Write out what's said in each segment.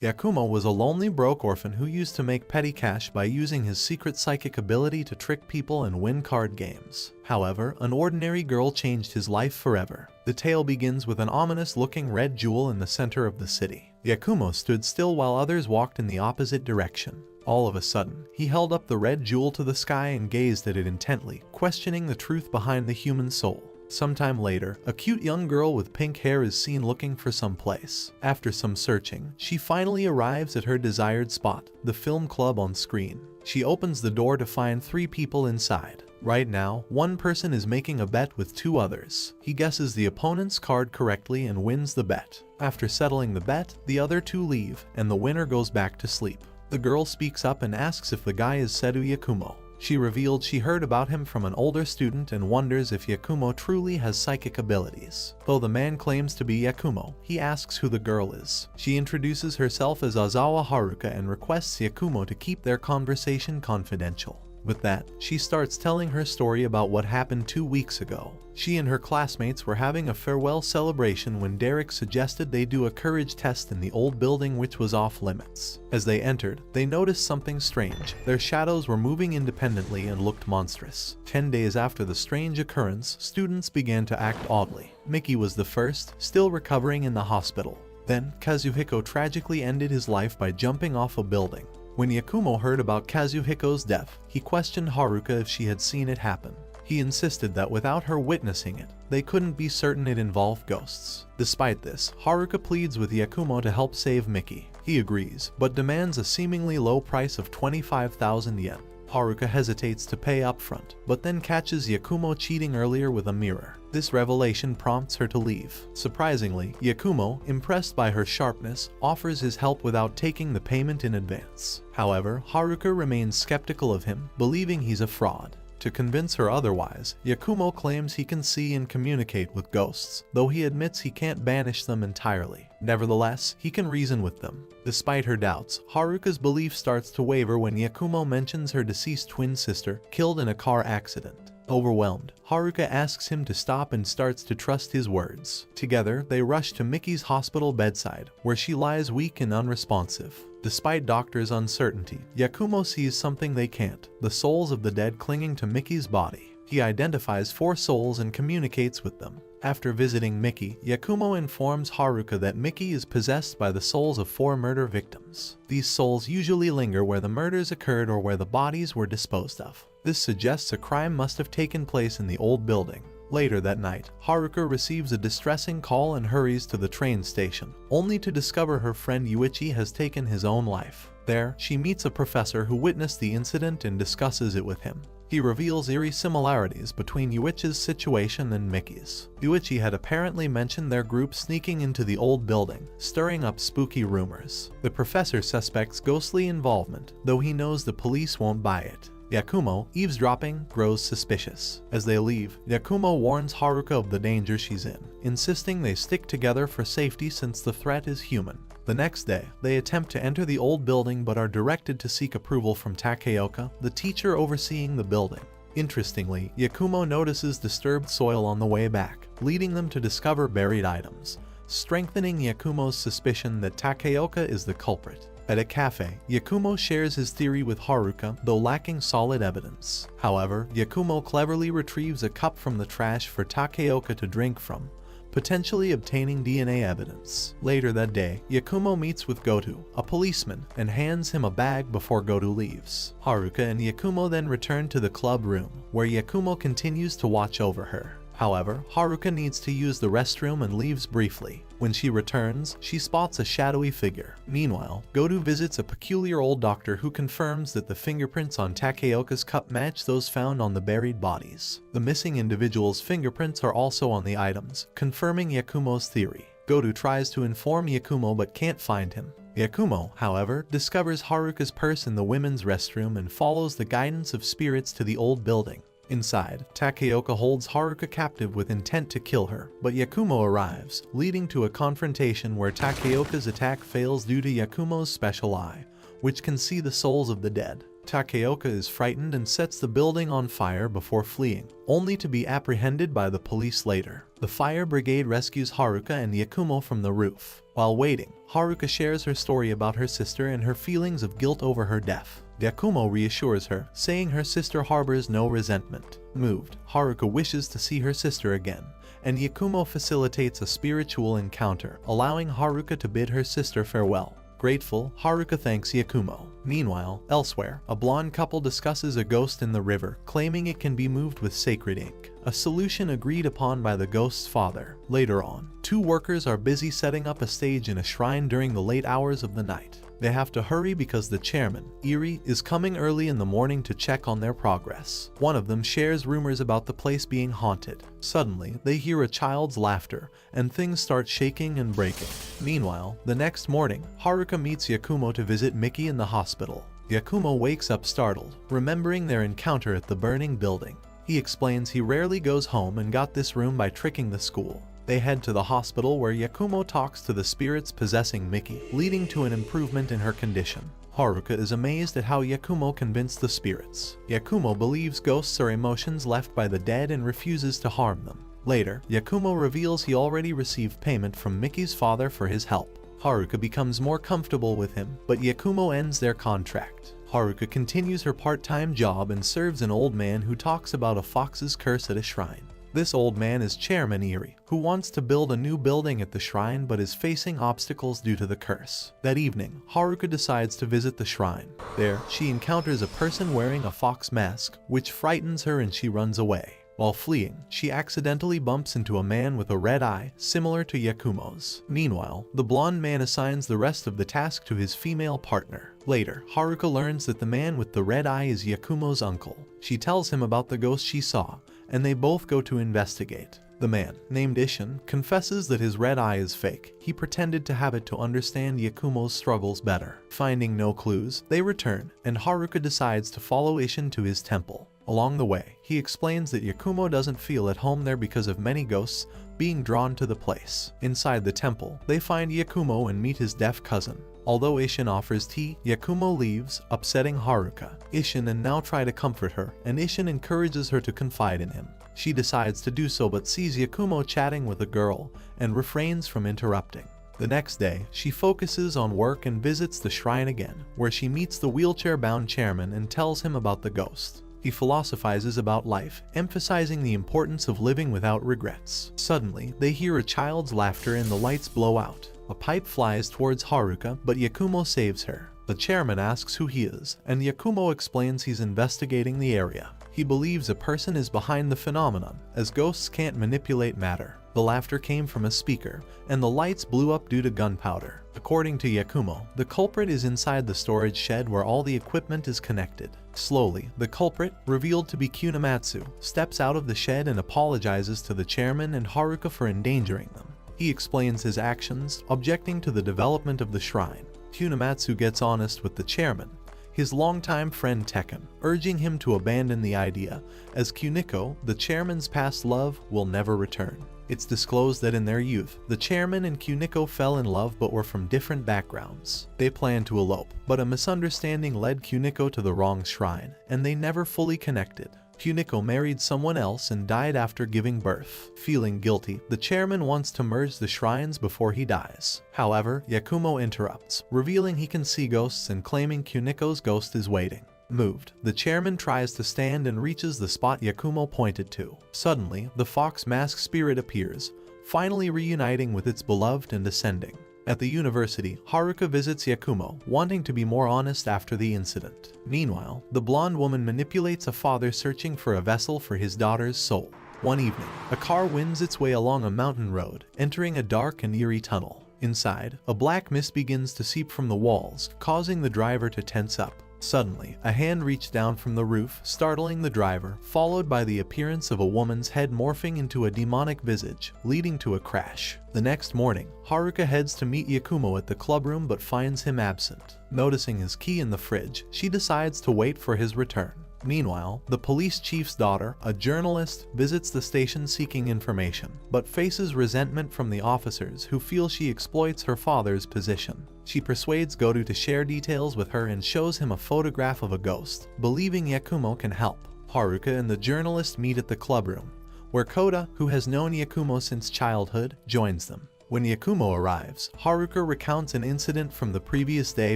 Yakumo was a lonely broke orphan who used to make petty cash by using his secret psychic ability to trick people and win card games. However, an ordinary girl changed his life forever. The tale begins with an ominous-looking red jewel in the center of the city. Yakumo stood still while others walked in the opposite direction. All of a sudden, he held up the red jewel to the sky and gazed at it intently, questioning the truth behind the human soul. Sometime later, a cute young girl with pink hair is seen looking for some place. After some searching, she finally arrives at her desired spot, the film club on screen. She opens the door to find 3 people inside. Right now, one person is making a bet with 2 others. He guesses the opponent's card correctly and wins the bet. After settling the bet, the other 2 leave, and the winner goes back to sleep. The girl speaks up and asks if the guy is Seru Yakumo. She revealed she heard about him from an older student and wonders if Yakumo truly has psychic abilities. Though the man claims to be Yakumo, he asks who the girl is. She introduces herself as Ozawa Haruka and requests Yakumo to keep their conversation confidential. With that, she starts telling her story about what happened 2 weeks ago. She and her classmates were having a farewell celebration when Derek suggested they do a courage test in the old building, which was off limits. As they entered, they noticed something strange. Their shadows were moving independently and looked monstrous. 10 days after the strange occurrence, students began to act oddly. Mickey was the first, still recovering in the hospital. Then, Kazuhiko tragically ended his life by jumping off a building. When Yakumo heard about Kazuhiko's death, he questioned Haruka if she had seen it happen. He insisted that without her witnessing it, they couldn't be certain it involved ghosts. Despite this, Haruka pleads with Yakumo to help save Mickey. He agrees, but demands a seemingly low price of 25,000 yen. Haruka hesitates to pay upfront, but then catches Yakumo cheating earlier with a mirror. This revelation prompts her to leave. Surprisingly, Yakumo, impressed by her sharpness, offers his help without taking the payment in advance. However, Haruka remains skeptical of him, believing he's a fraud. To convince her otherwise, Yakumo claims he can see and communicate with ghosts, though he admits he can't banish them entirely. Nevertheless, he can reason with them. Despite her doubts, Haruka's belief starts to waver when Yakumo mentions her deceased twin sister, killed in a car accident. Overwhelmed, Haruka asks him to stop and starts to trust his words. Together, they rush to Mickey's hospital bedside, where she lies weak and unresponsive. Despite doctors' uncertainty, Yakumo sees something they can't: the souls of the dead clinging to Mickey's body. He identifies 4 souls and communicates with them. After visiting Mickey, Yakumo informs Haruka that Mickey is possessed by the souls of 4 murder victims. These souls usually linger where the murders occurred or where the bodies were disposed of. This suggests a crime must have taken place in the old building. Later that night, Haruka receives a distressing call and hurries to the train station, only to discover her friend Yuichi has taken his own life. There, she meets a professor who witnessed the incident and discusses it with him. He reveals eerie similarities between Yuichi's situation and Mickey's. Yuichi had apparently mentioned their group sneaking into the old building, stirring up spooky rumors. The professor suspects ghostly involvement, though he knows the police won't buy it. Yakumo, eavesdropping, grows suspicious. As they leave, Yakumo warns Haruka of the danger she's in, insisting they stick together for safety since the threat is human. The next day, they attempt to enter the old building but are directed to seek approval from Takeoka, the teacher overseeing the building. Interestingly, Yakumo notices disturbed soil on the way back, leading them to discover buried items, strengthening Yakumo's suspicion that Takeoka is the culprit. At a cafe, Yakumo shares his theory with Haruka, though lacking solid evidence. However, Yakumo cleverly retrieves a cup from the trash for Takeoka to drink from, potentially obtaining DNA evidence. Later that day, Yakumo meets with Goto, a policeman, and hands him a bag before Goto leaves. Haruka and Yakumo then return to the club room, where Yakumo continues to watch over her. However, Haruka needs to use the restroom and leaves briefly. When she returns, she spots a shadowy figure. Meanwhile, Goto visits a peculiar old doctor who confirms that the fingerprints on Takeoka's cup match those found on the buried bodies. The missing individual's fingerprints are also on the items, confirming Yakumo's theory. Goto tries to inform Yakumo but can't find him. Yakumo, however, discovers Haruka's purse in the women's restroom and follows the guidance of spirits to the old building. Inside, Takeoka holds Haruka captive with intent to kill her, but Yakumo arrives, leading to a confrontation where Takeoka's attack fails due to Yakumo's special eye, which can see the souls of the dead. Takeoka is frightened and sets the building on fire before fleeing, only to be apprehended by the police later. The fire brigade rescues Haruka and Yakumo from the roof. While waiting, Haruka shares her story about her sister and her feelings of guilt over her death. Yakumo reassures her, saying her sister harbors no resentment. Moved, Haruka wishes to see her sister again, and Yakumo facilitates a spiritual encounter, allowing Haruka to bid her sister farewell. Grateful, Haruka thanks Yakumo. Meanwhile, elsewhere, a blonde couple discusses a ghost in the river, claiming it can be moved with sacred ink, a solution agreed upon by the ghost's father. Later on, two workers are busy setting up a stage in a shrine during the late hours of the night. They have to hurry because the chairman, Eri, is coming early in the morning to check on their progress. One of them shares rumors about the place being haunted. Suddenly, they hear a child's laughter, and things start shaking and breaking. Meanwhile, the next morning, Haruka meets Yakumo to visit Miki in the hospital. Yakumo wakes up startled, remembering their encounter at the burning building. He explains he rarely goes home and got this room by tricking the school. They head to the hospital where Yakumo talks to the spirits possessing Miki, leading to an improvement in her condition. Haruka is amazed at how Yakumo convinced the spirits. Yakumo believes ghosts are emotions left by the dead and refuses to harm them. Later, Yakumo reveals he already received payment from Miki's father for his help. Haruka becomes more comfortable with him, but Yakumo ends their contract. Haruka continues her part-time job and serves an old man who talks about a fox's curse at a shrine. This old man is Chairman Eri, who wants to build a new building at the shrine but is facing obstacles due to the curse. That evening, Haruka decides to visit the shrine. There, she encounters a person wearing a fox mask, which frightens her and she runs away. While fleeing, she accidentally bumps into a man with a red eye, similar to Yakumo's. Meanwhile, the blonde man assigns the rest of the task to his female partner. Later, Haruka learns that the man with the red eye is Yakumo's uncle. She tells him about the ghost she saw, and they both go to investigate. The man, named Ishin, confesses that his red eye is fake. He pretended to have it to understand Yakumo's struggles better. Finding no clues, they return, and Haruka decides to follow Ishin to his temple. Along the way, he explains that Yakumo doesn't feel at home there because of many ghosts being drawn to the place. Inside the temple, they find Yakumo and meet his deaf cousin. Although Ishin offers tea, Yakumo leaves, upsetting Haruka. Ishin and now try to comfort her, and Ishin encourages her to confide in him. She decides to do so but sees Yakumo chatting with a girl and refrains from interrupting. The next day, she focuses on work and visits the shrine again, where she meets the wheelchair-bound chairman and tells him about the ghost. He philosophizes about life, emphasizing the importance of living without regrets. Suddenly, they hear a child's laughter and the lights blow out. A pipe flies towards Haruka, but Yakumo saves her. The chairman asks who he is, and Yakumo explains he's investigating the area. He believes a person is behind the phenomenon, as ghosts can't manipulate matter. The laughter came from a speaker, and the lights blew up due to gunpowder. According to Yakumo, the culprit is inside the storage shed where all the equipment is connected. Slowly, the culprit, revealed to be Kunamatsu, steps out of the shed and apologizes to the chairman and Haruka for endangering them. He explains his actions, objecting to the development of the shrine. Kunamatsu gets honest with the chairman, his longtime friend Tekken, urging him to abandon the idea, as Kuniko, the chairman's past love, will never return. It's disclosed that in their youth, the chairman and Kuniko fell in love but were from different backgrounds. They planned to elope, but a misunderstanding led Kuniko to the wrong shrine, and they never fully connected. Kuniko married someone else and died after giving birth. Feeling guilty, the chairman wants to merge the shrines before he dies. However, Yakumo interrupts, revealing he can see ghosts and claiming Kuniko's ghost is waiting. Moved, the chairman tries to stand and reaches the spot Yakumo pointed to. Suddenly, the fox mask spirit appears, finally reuniting with its beloved and ascending. At the university, Haruka visits Yakumo, wanting to be more honest after the incident. Meanwhile, the blonde woman manipulates a father searching for a vessel for his daughter's soul. One evening, a car wins its way along a mountain road, entering a dark and eerie tunnel. Inside, a black mist begins to seep from the walls, causing the driver to tense up. Suddenly, a hand reached down from the roof, startling the driver, followed by the appearance of a woman's head morphing into a demonic visage, leading to a crash. The next morning, Haruka heads to meet Yakumo at the clubroom but finds him absent. Noticing his key in the fridge, she decides to wait for his return. Meanwhile, the police chief's daughter, a journalist, visits the station seeking information, but faces resentment from the officers who feel she exploits her father's position. She persuades Godu to share details with her and shows him a photograph of a ghost, believing Yakumo can help. Haruka and the journalist meet at the clubroom, where Koda, who has known Yakumo since childhood, joins them. When Yakumo arrives, Haruka recounts an incident from the previous day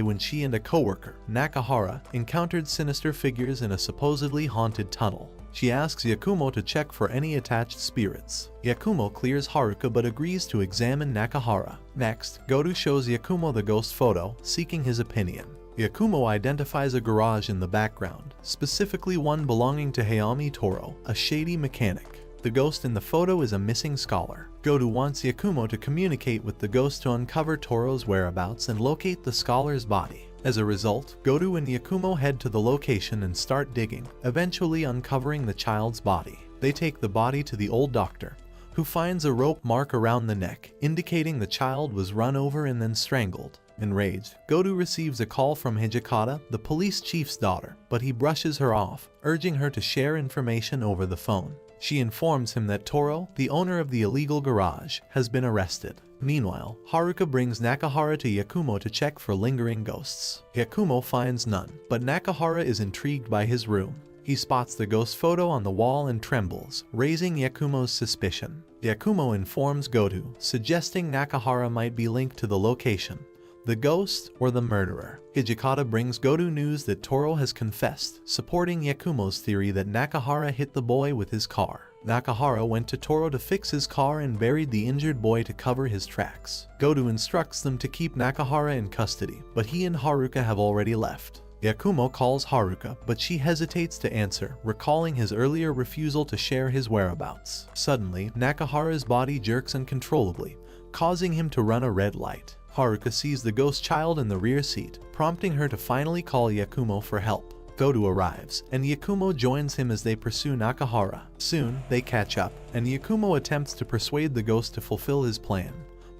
when she and a coworker, Nakahara, encountered sinister figures in a supposedly haunted tunnel. She asks Yakumo to check for any attached spirits. Yakumo clears Haruka but agrees to examine Nakahara. Next, Godu shows Yakumo the ghost photo, seeking his opinion. Yakumo identifies a garage in the background, specifically one belonging to Hayami Toro, a shady mechanic. The ghost in the photo is a missing scholar. Godu wants Yakumo to communicate with the ghost to uncover Toro's whereabouts and locate the scholar's body. As a result, Godu and Yakumo head to the location and start digging, eventually uncovering the child's body. They take the body to the old doctor, who finds a rope mark around the neck, indicating the child was run over and then strangled. Enraged, Godu receives a call from Hijikata, the police chief's daughter, but he brushes her off, urging her to share information over the phone. She informs him that Toro, the owner of the illegal garage, has been arrested. Meanwhile, Haruka brings Nakahara to Yakumo to check for lingering ghosts. Yakumo finds none, but Nakahara is intrigued by his room. He spots the ghost photo on the wall and trembles, raising Yakumo's suspicion. Yakumo informs Godu, suggesting Nakahara might be linked to the location, the ghost, or the murderer. Hijikata brings Godu news that Toro has confessed, supporting Yakumo's theory that Nakahara hit the boy with his car. Nakahara went to Toro to fix his car and buried the injured boy to cover his tracks. Godu instructs them to keep Nakahara in custody, but he and Haruka have already left. Yakumo calls Haruka, but she hesitates to answer, recalling his earlier refusal to share his whereabouts. Suddenly, Nakahara's body jerks uncontrollably, causing him to run a red light. Haruka sees the ghost child in the rear seat, prompting her to finally call Yakumo for help. Godu arrives, and Yakumo joins him as they pursue Nakahara. Soon, they catch up, and Yakumo attempts to persuade the ghost to fulfill his plan,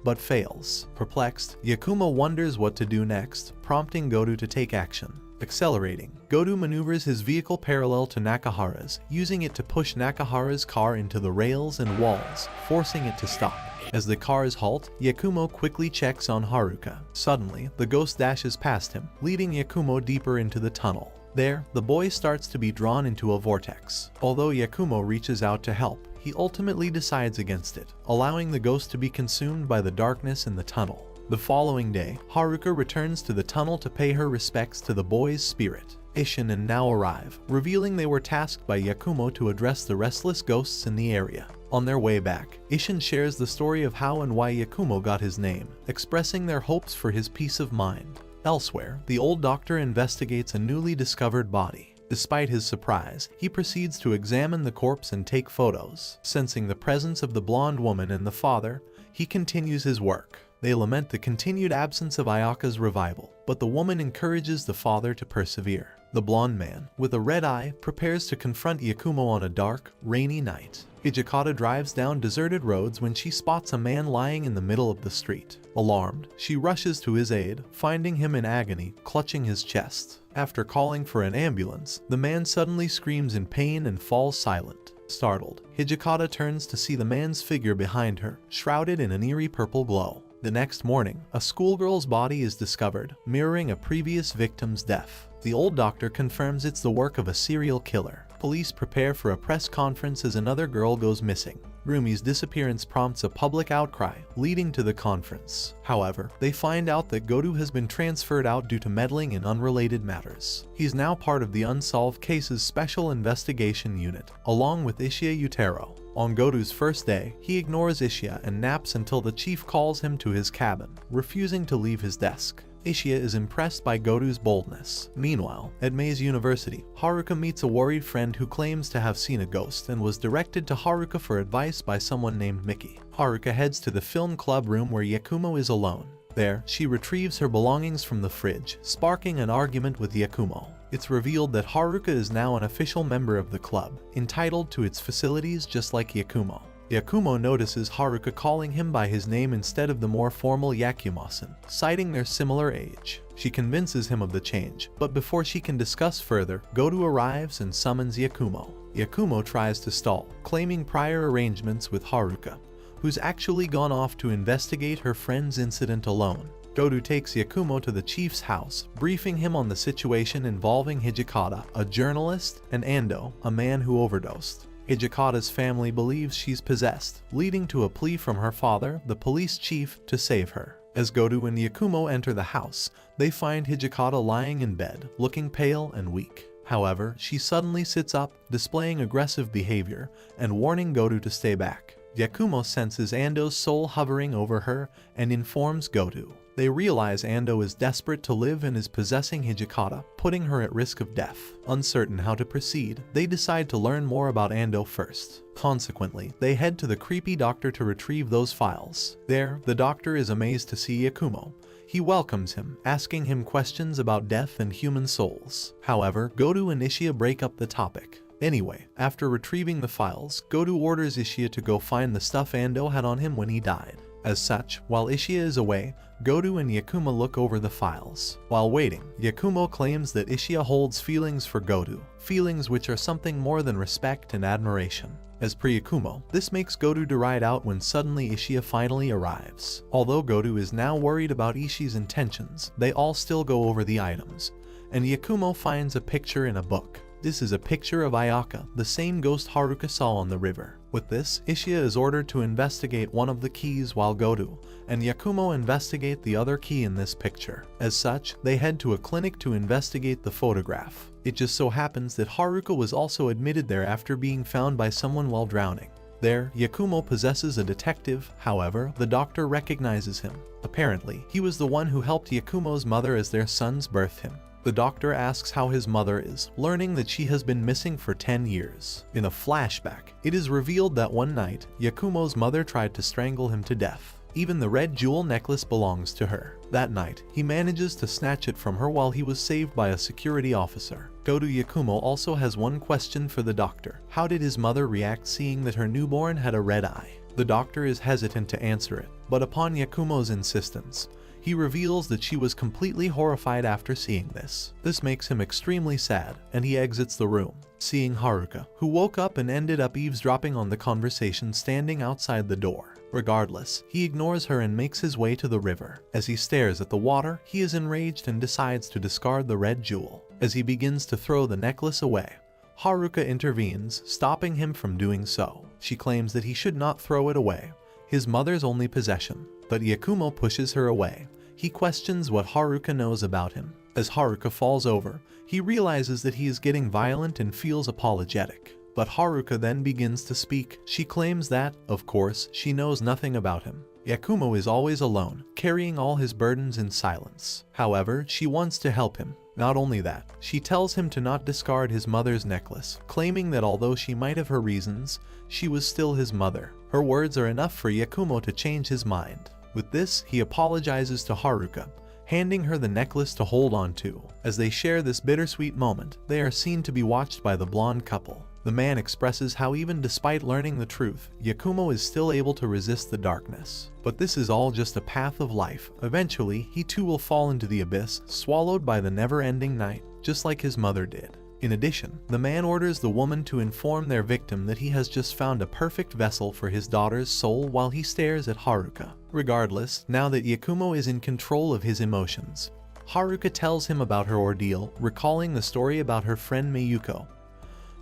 but fails. Perplexed, Yakumo wonders what to do next, prompting Godu to take action. Accelerating, Godu maneuvers his vehicle parallel to Nakahara's, using it to push Nakahara's car into the rails and walls, forcing it to stop. As the cars halt, Yakumo quickly checks on Haruka. Suddenly, the ghost dashes past him, leading Yakumo deeper into the tunnel. There, the boy starts to be drawn into a vortex. Although Yakumo reaches out to help, he ultimately decides against it, allowing the ghost to be consumed by the darkness in the tunnel. The following day, Haruka returns to the tunnel to pay her respects to the boy's spirit. Ishin and Nao arrive, revealing they were tasked by Yakumo to address the restless ghosts in the area. On their way back, Ishin shares the story of how and why Yakumo got his name, expressing their hopes for his peace of mind. Elsewhere, the old doctor investigates a newly discovered body. Despite his surprise, he proceeds to examine the corpse and take photos. Sensing the presence of the blonde woman and the father, he continues his work. They lament the continued absence of Ayaka's revival, but the woman encourages the father to persevere. The blonde man, with a red eye, prepares to confront Yakumo on a dark, rainy night. Hijikata drives down deserted roads when she spots a man lying in the middle of the street. Alarmed, she rushes to his aid, finding him in agony, clutching his chest. After calling for an ambulance, the man suddenly screams in pain and falls silent. Startled, Hijikata turns to see the man's figure behind her, shrouded in an eerie purple glow. The next morning, a schoolgirl's body is discovered, mirroring a previous victim's death. The old doctor confirms it's the work of a serial killer. Police prepare for a press conference as another girl goes missing. Rumi's disappearance prompts a public outcry, leading to the conference. However, they find out that Godu has been transferred out due to meddling in unrelated matters. He's now part of the Unsolved Cases Special Investigation Unit, along with Ishia Utero. On Godu's first day, he ignores Ishia and naps until the chief calls him to his cabin, refusing to leave his desk. Ishia is impressed by Godu's boldness. Meanwhile, at Maze University, Haruka meets a worried friend who claims to have seen a ghost and was directed to Haruka for advice by someone named Miki. Haruka heads to the film club room where Yakumo is alone. There, she retrieves her belongings from the fridge, sparking an argument with Yakumo. It's revealed that Haruka is now an official member of the club, entitled to its facilities just like Yakumo. Yakumo notices Haruka calling him by his name instead of the more formal Yakumo-san, citing their similar age. She convinces him of the change, but before she can discuss further, Goto arrives and summons Yakumo. Yakumo tries to stall, claiming prior arrangements with Haruka, who's actually gone off to investigate her friend's incident alone. Goto takes Yakumo to the chief's house, briefing him on the situation involving Hijikata, a journalist, and Ando, a man who overdosed. Hijikata's family believes she's possessed, leading to a plea from her father, the police chief, to save her. As Goto and Yakumo enter the house, they find Hijikata lying in bed, looking pale and weak. However, she suddenly sits up, displaying aggressive behavior, and warning Goto to stay back. Yakumo senses Ando's soul hovering over her and informs Goto. They realize Ando is desperate to live and is possessing Hijikata, putting her at risk of death. Uncertain how to proceed, they decide to learn more about Ando first. Consequently, they head to the creepy doctor to retrieve those files. There, the doctor is amazed to see Yakumo. He welcomes him, asking him questions about death and human souls. However, Goto and Ishia break up the topic. Anyway, after retrieving the files, Goto orders Ishia to go find the stuff Ando had on him when he died. As such, while Ishia is away, Goto and Yakumo look over the files. While waiting, Yakumo claims that Ishia holds feelings for Goto, feelings which are something more than respect and admiration. As per Yakumo, this makes Goto to ride out when suddenly Ishia finally arrives. Although Goto is now worried about Ishii's intentions, they all still go over the items, and Yakumo finds a picture in a book. This is a picture of Ayaka, the same ghost Haruka saw on the river. With this, Ishia is ordered to investigate one of the keys while Goto and Yakumo investigate the other key in this picture. As such, they head to a clinic to investigate the photograph. It just so happens that Haruka was also admitted there after being found by someone while drowning. There, Yakumo possesses a detective, however, the doctor recognizes him. Apparently, he was the one who helped Yakumo's mother as their sons birthed him. The doctor asks how his mother is, learning that she has been missing for 10 years. In a flashback, it is revealed that one night, Yakumo's mother tried to strangle him to death. Even the red jewel necklace belongs to her. That night, he manages to snatch it from her while he was saved by a security officer. Goto Yakumo also has one question for the doctor. How did his mother react seeing that her newborn had a red eye? The doctor is hesitant to answer it, but upon Yakumo's insistence, he reveals that she was completely horrified after seeing this. This makes him extremely sad, and he exits the room, seeing Haruka, who woke up and ended up eavesdropping on the conversation standing outside the door. Regardless, he ignores her and makes his way to the river. As he stares at the water, he is enraged and decides to discard the red jewel. As he begins to throw the necklace away, Haruka intervenes, stopping him from doing so. She claims that he should not throw it away, his mother's only possession, but Yakumo pushes her away. He questions what Haruka knows about him. As Haruka falls over, he realizes that he is getting violent and feels apologetic. But Haruka then begins to speak. She claims that, of course, she knows nothing about him. Yakumo is always alone, carrying all his burdens in silence. However, she wants to help him. Not only that, she tells him to not discard his mother's necklace, claiming that although she might have her reasons, she was still his mother. Her words are enough for Yakumo to change his mind. With this, he apologizes to Haruka, handing her the necklace to hold on to. As they share this bittersweet moment, they are seen to be watched by the blonde couple. The man expresses how even despite learning the truth, Yakumo is still able to resist the darkness. But this is all just a path of life. Eventually, he too will fall into the abyss, swallowed by the never-ending night, just like his mother did. In addition, the man orders the woman to inform their victim that he has just found a perfect vessel for his daughter's soul while he stares at Haruka. Regardless, now that Yakumo is in control of his emotions, Haruka tells him about her ordeal, recalling the story about her friend Miyuko,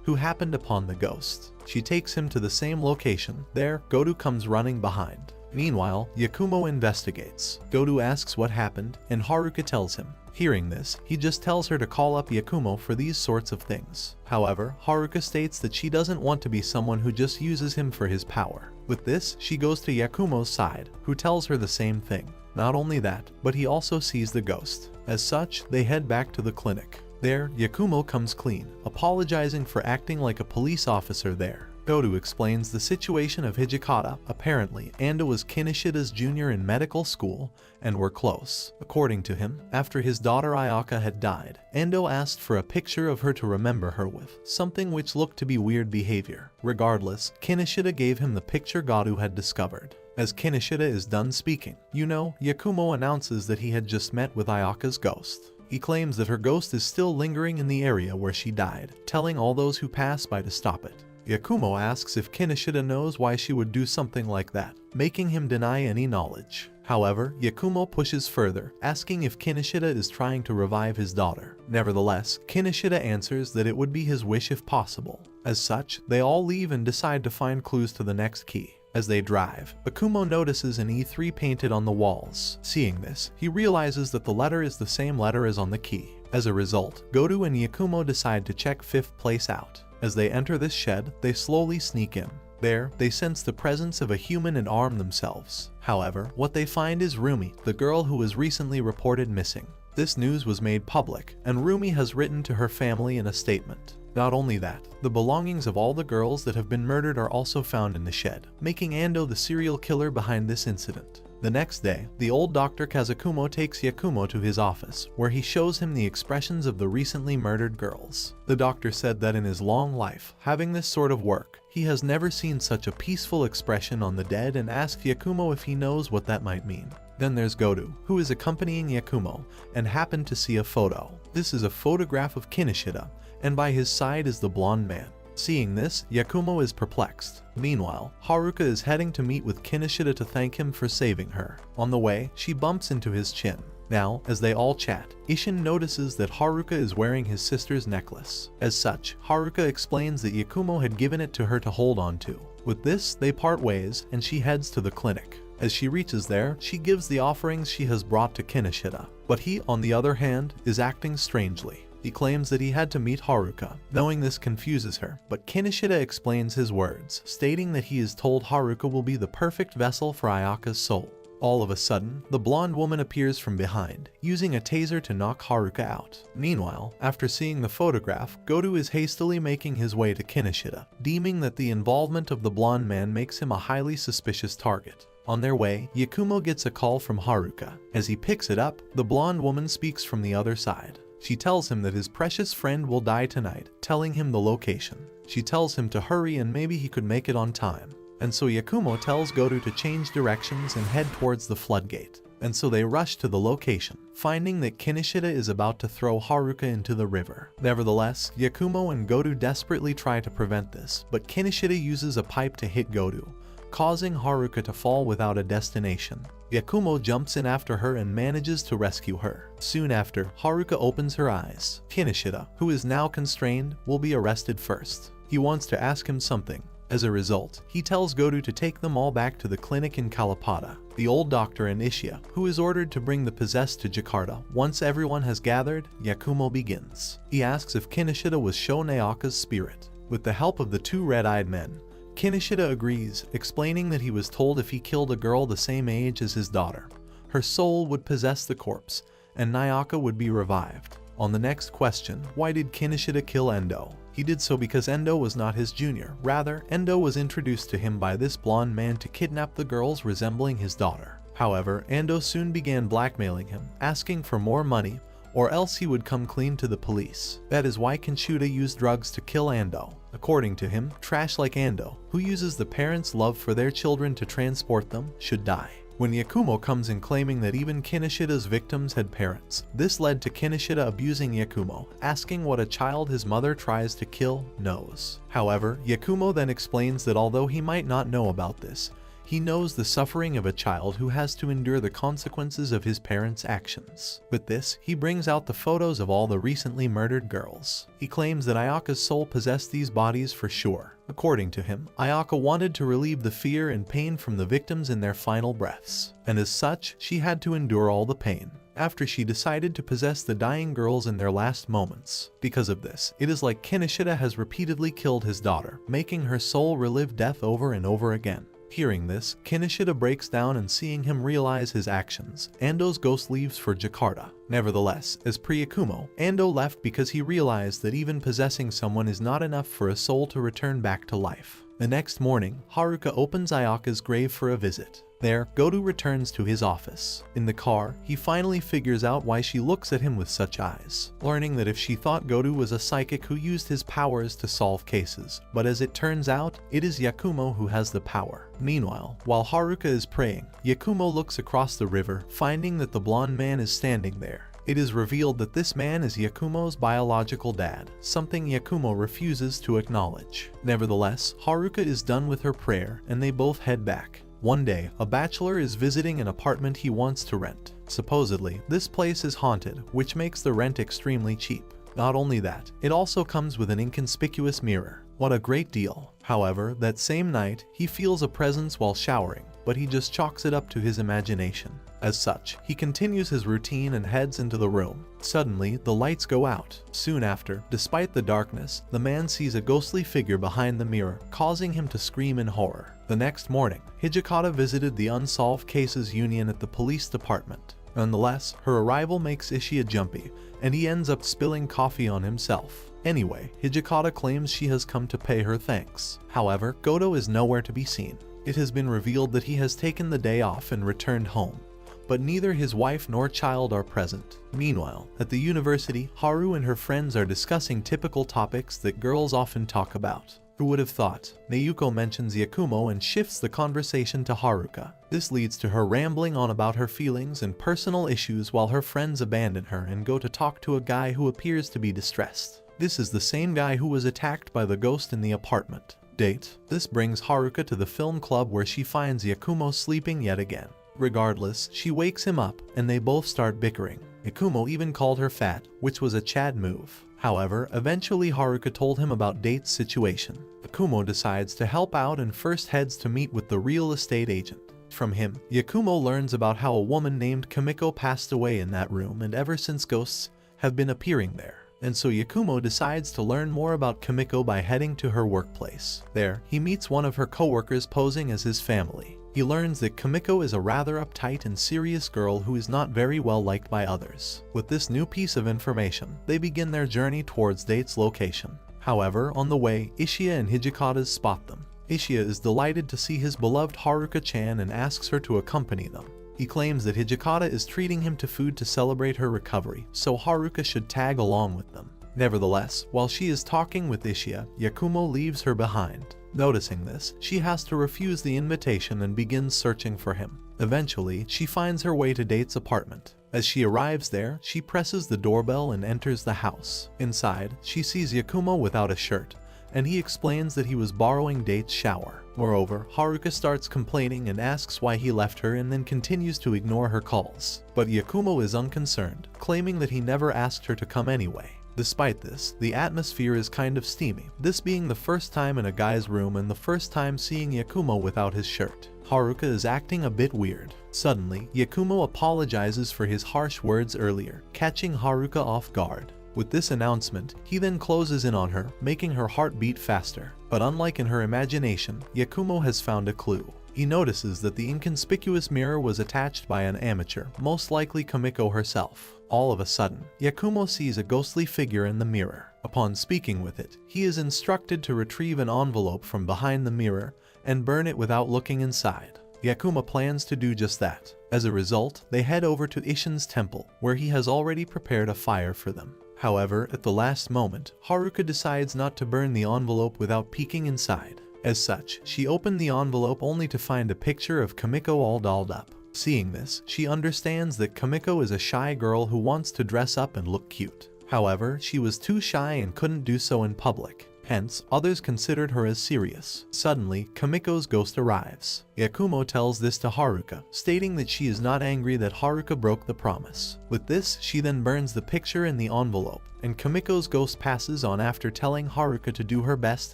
who happened upon the ghost. She takes him to the same location. There, Goto comes running behind. Meanwhile, Yakumo investigates. Goto asks what happened, and Haruka tells him. Hearing this, he just tells her to call up Yakumo for these sorts of things. However, Haruka states that she doesn't want to be someone who just uses him for his power. With this, she goes to Yakumo's side, who tells her the same thing. Not only that, but he also sees the ghost. As such, they head back to the clinic. There, Yakumo comes clean, apologizing for acting like a police officer there. Godu explains the situation of Hijikata. Apparently, Ando was Kinishida's junior in medical school and were close. According to him, after his daughter Ayaka had died, Ando asked for a picture of her to remember her with, something which looked to be weird behavior. Regardless, Kinishida gave him the picture Godu had discovered. As Kinishida is done speaking, Yakumo announces that he had just met with Ayaka's ghost. He claims that her ghost is still lingering in the area where she died, telling all those who pass by to stop it. Yakumo asks if Kinishida knows why she would do something like that, making him deny any knowledge. However, Yakumo pushes further, asking if Kinishida is trying to revive his daughter. Nevertheless, Kinishida answers that it would be his wish if possible. As such, they all leave and decide to find clues to the next key. As they drive, Akumo notices an E3 painted on the walls. Seeing this, he realizes that the letter is the same letter as on the key. As a result, Godu and Yakumo decide to check 5th place out. As they enter this shed, they slowly sneak in. There, they sense the presence of a human and arm themselves. However, what they find is Rumi, the girl who was recently reported missing. This news was made public, and Rumi has written to her family in a statement. Not only that, the belongings of all the girls that have been murdered are also found in the shed, making Ando the serial killer behind this incident. The next day, the old Dr. Kazukumo takes Yakumo to his office, where he shows him the expressions of the recently murdered girls. The doctor said that in his long life, having this sort of work, he has never seen such a peaceful expression on the dead and asks Yakumo if he knows what that might mean. Then there's Godu, who is accompanying Yakumo, and happened to see a photo. This is a photograph of Kinishida, and by his side is the blonde man. Seeing this, Yakumo is perplexed. Meanwhile, Haruka is heading to meet with Kinishida to thank him for saving her. On the way, she bumps into his chin. Now, as they all chat, Ishin notices that Haruka is wearing his sister's necklace. As such, Haruka explains that Yakumo had given it to her to hold on to. With this, they part ways, and she heads to the clinic. As she reaches there, she gives the offerings she has brought to Kinishida. But he, on the other hand, is acting strangely. He claims that he had to meet Haruka. Knowing this confuses her, but Kinishida explains his words, stating that he is told Haruka will be the perfect vessel for Ayaka's soul. All of a sudden, the blonde woman appears from behind, using a taser to knock Haruka out. Meanwhile, after seeing the photograph, Godu is hastily making his way to Kinishida, deeming that the involvement of the blonde man makes him a highly suspicious target. On their way, Yakumo gets a call from Haruka. As he picks it up, the blonde woman speaks from the other side. She tells him that his precious friend will die tonight, telling him the location. She tells him to hurry and maybe he could make it on time. And so Yakumo tells Godu to change directions and head towards the floodgate. And so they rush to the location, finding that Kinishida is about to throw Haruka into the river. Nevertheless, Yakumo and Godu desperately try to prevent this, but Kinishida uses a pipe to hit Godu, causing Haruka to fall without a destination. Yakumo jumps in after her and manages to rescue her. Soon after, Haruka opens her eyes. Kinishida, who is now constrained, will be arrested first. He wants to ask him something. As a result, he tells Godu to take them all back to the clinic in Kalapada. The old doctor and Ishia, who is ordered to bring the possessed to Jakarta. Once everyone has gathered, Yakumo begins. He asks if Kinishida was shown Ayaka's spirit. With the help of the two red-eyed men, Kinishida agrees, explaining that he was told if he killed a girl the same age as his daughter, her soul would possess the corpse, and Nayaka would be revived. On the next question, why did Kinishida kill Endo? He did so because Endo was not his junior. Rather, Endo was introduced to him by this blonde man to kidnap the girls resembling his daughter. However, Endo soon began blackmailing him, asking for more money, or else he would come clean to the police. That is why Kinshida used drugs to kill Ando. According to him, trash like Ando, who uses the parents' love for their children to transport them, should die. When Yakumo comes in claiming that even Kinishida's victims had parents, this led to Kinishida abusing Yakumo, asking what a child his mother tries to kill knows. However, Yakumo then explains that although he might not know about this, he knows the suffering of a child who has to endure the consequences of his parents' actions. With this, he brings out the photos of all the recently murdered girls. He claims that Ayaka's soul possessed these bodies for sure. According to him, Ayaka wanted to relieve the fear and pain from the victims in their final breaths, and as such, she had to endure all the pain. After she decided to possess the dying girls in their last moments. Because of this, it is like Kinishida has repeatedly killed his daughter, making her soul relive death over and over again. Hearing this, Kinishida breaks down and seeing him realize his actions, Ando's ghost leaves for Jakarta. Nevertheless, as per Yakumo, Ando left because he realized that even possessing someone is not enough for a soul to return back to life. The next morning, Haruka opens Ayaka's grave for a visit. There, Goto returns to his office. In the car, he finally figures out why she looks at him with such eyes, learning that if she thought Goto was a psychic who used his powers to solve cases, but as it turns out, it is Yakumo who has the power. Meanwhile, while Haruka is praying, Yakumo looks across the river, finding that the blonde man is standing there. It is revealed that this man is Yakumo's biological dad, something Yakumo refuses to acknowledge. Nevertheless, Haruka is done with her prayer and they both head back. One day, a bachelor is visiting an apartment he wants to rent. Supposedly, this place is haunted, which makes the rent extremely cheap. Not only that, it also comes with an inconspicuous mirror. What a great deal. However, that same night, he feels a presence while showering, but he just chalks it up to his imagination. As such, he continues his routine and heads into the room. Suddenly, the lights go out. Soon after, despite the darkness, the man sees a ghostly figure behind the mirror, causing him to scream in horror. The next morning, Hijikata visited the Unsolved Cases Union at the police department. Nonetheless, her arrival makes Ishia jumpy, and he ends up spilling coffee on himself. Anyway, Hijikata claims she has come to pay her thanks. However, Goto is nowhere to be seen. It has been revealed that he has taken the day off and returned home, but neither his wife nor child are present. Meanwhile, at the university, Haru and her friends are discussing typical topics that girls often talk about. Who would have thought? Nayuko mentions Yakumo and shifts the conversation to Haruka. This leads to her rambling on about her feelings and personal issues while her friends abandon her and go to talk to a guy who appears to be distressed. This is the same guy who was attacked by the ghost in the apartment. Date. This brings Haruka to the film club where she finds Yakumo sleeping yet again. Regardless, she wakes him up and they both start bickering. Yakumo even called her fat, which was a Chad move. However, eventually Haruka told him about Date's situation. Yakumo decides to help out and first heads to meet with the real estate agent. From him, Yakumo learns about how a woman named Kamiko passed away in that room, and ever since ghosts have been appearing there. And so Yakumo decides to learn more about Kamiko by heading to her workplace. There, he meets one of her coworkers posing as his family. He learns that Kamiko is a rather uptight and serious girl who is not very well liked by others. With this new piece of information, they begin their journey towards Date's location. However, on the way, Ishia and Hijikata spot them. Ishia is delighted to see his beloved Haruka-chan and asks her to accompany them. He claims that Hijikata is treating him to food to celebrate her recovery, so Haruka should tag along with them. Nevertheless, while she is talking with Ishia, Yakumo leaves her behind. Noticing this, she has to refuse the invitation and begins searching for him. Eventually, she finds her way to Date's apartment. As she arrives there, she presses the doorbell and enters the house. Inside, she sees Yakumo without a shirt, and he explains that he was borrowing Date's shower. Moreover, Haruka starts complaining and asks why he left her and then continues to ignore her calls. But Yakumo is unconcerned, claiming that he never asked her to come anyway. Despite this, the atmosphere is kind of steamy, this being the first time in a guy's room and the first time seeing Yakumo without his shirt. Haruka is acting a bit weird. Suddenly, Yakumo apologizes for his harsh words earlier, catching Haruka off guard. With this announcement, he then closes in on her, making her heart beat faster. But unlike in her imagination, Yakumo has found a clue. He notices that the inconspicuous mirror was attached by an amateur, most likely Kamiko herself. All of a sudden, Yakumo sees a ghostly figure in the mirror. Upon speaking with it, he is instructed to retrieve an envelope from behind the mirror and burn it without looking inside. Yakumo plans to do just that. As a result, they head over to Ishin's temple, where he has already prepared a fire for them. However, at the last moment, Haruka decides not to burn the envelope without peeking inside. As such, she opened the envelope only to find a picture of Kamiko all dolled up. Seeing this, she understands that Kamiko is a shy girl who wants to dress up and look cute. However, she was too shy and couldn't do so in public. Hence, others considered her as serious. Suddenly, Kamiko's ghost arrives. Yakumo tells this to Haruka, stating that she is not angry that Haruka broke the promise. With this, she then burns the picture in the envelope, and Kamiko's ghost passes on after telling Haruka to do her best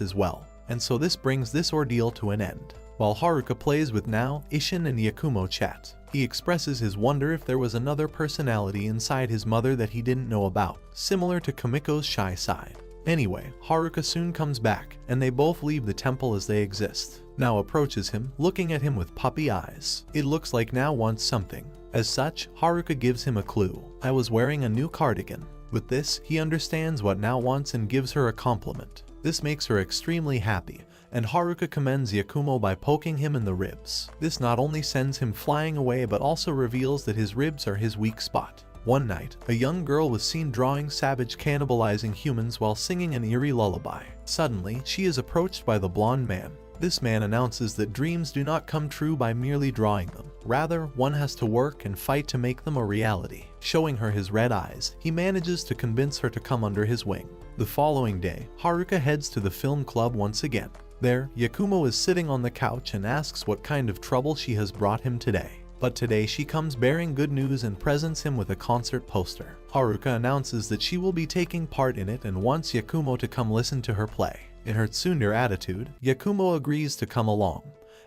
as well. And so this brings this ordeal to an end. While Haruka plays with Nao, Ishin and Yakumo chat. He expresses his wonder if there was another personality inside his mother that he didn't know about, similar to Kamiko's shy side. Anyway, Haruka soon comes back, and they both leave the temple as they exist. Nao approaches him, looking at him with puppy eyes. It looks like Nao wants something. As such, Haruka gives him a clue. I was wearing a new cardigan. With this, he understands what Nao wants and gives her a compliment. This makes her extremely happy, and Haruka commends Yakumo by poking him in the ribs. This not only sends him flying away but also reveals that his ribs are his weak spot. One night, a young girl was seen drawing savage cannibalizing humans while singing an eerie lullaby. Suddenly, she is approached by the blonde man. This man announces that dreams do not come true by merely drawing them. Rather, one has to work and fight to make them a reality. Showing her his red eyes, he manages to convince her to come under his wing. The following day, Haruka heads to the film club once again. There, Yakumo is sitting on the couch and asks what kind of trouble she has brought him today. But today she comes bearing good news and presents him with a concert poster. Haruka announces that she will be taking part in it and wants Yakumo to come listen to her play. In her tsundere attitude, Yakumo agrees to come along,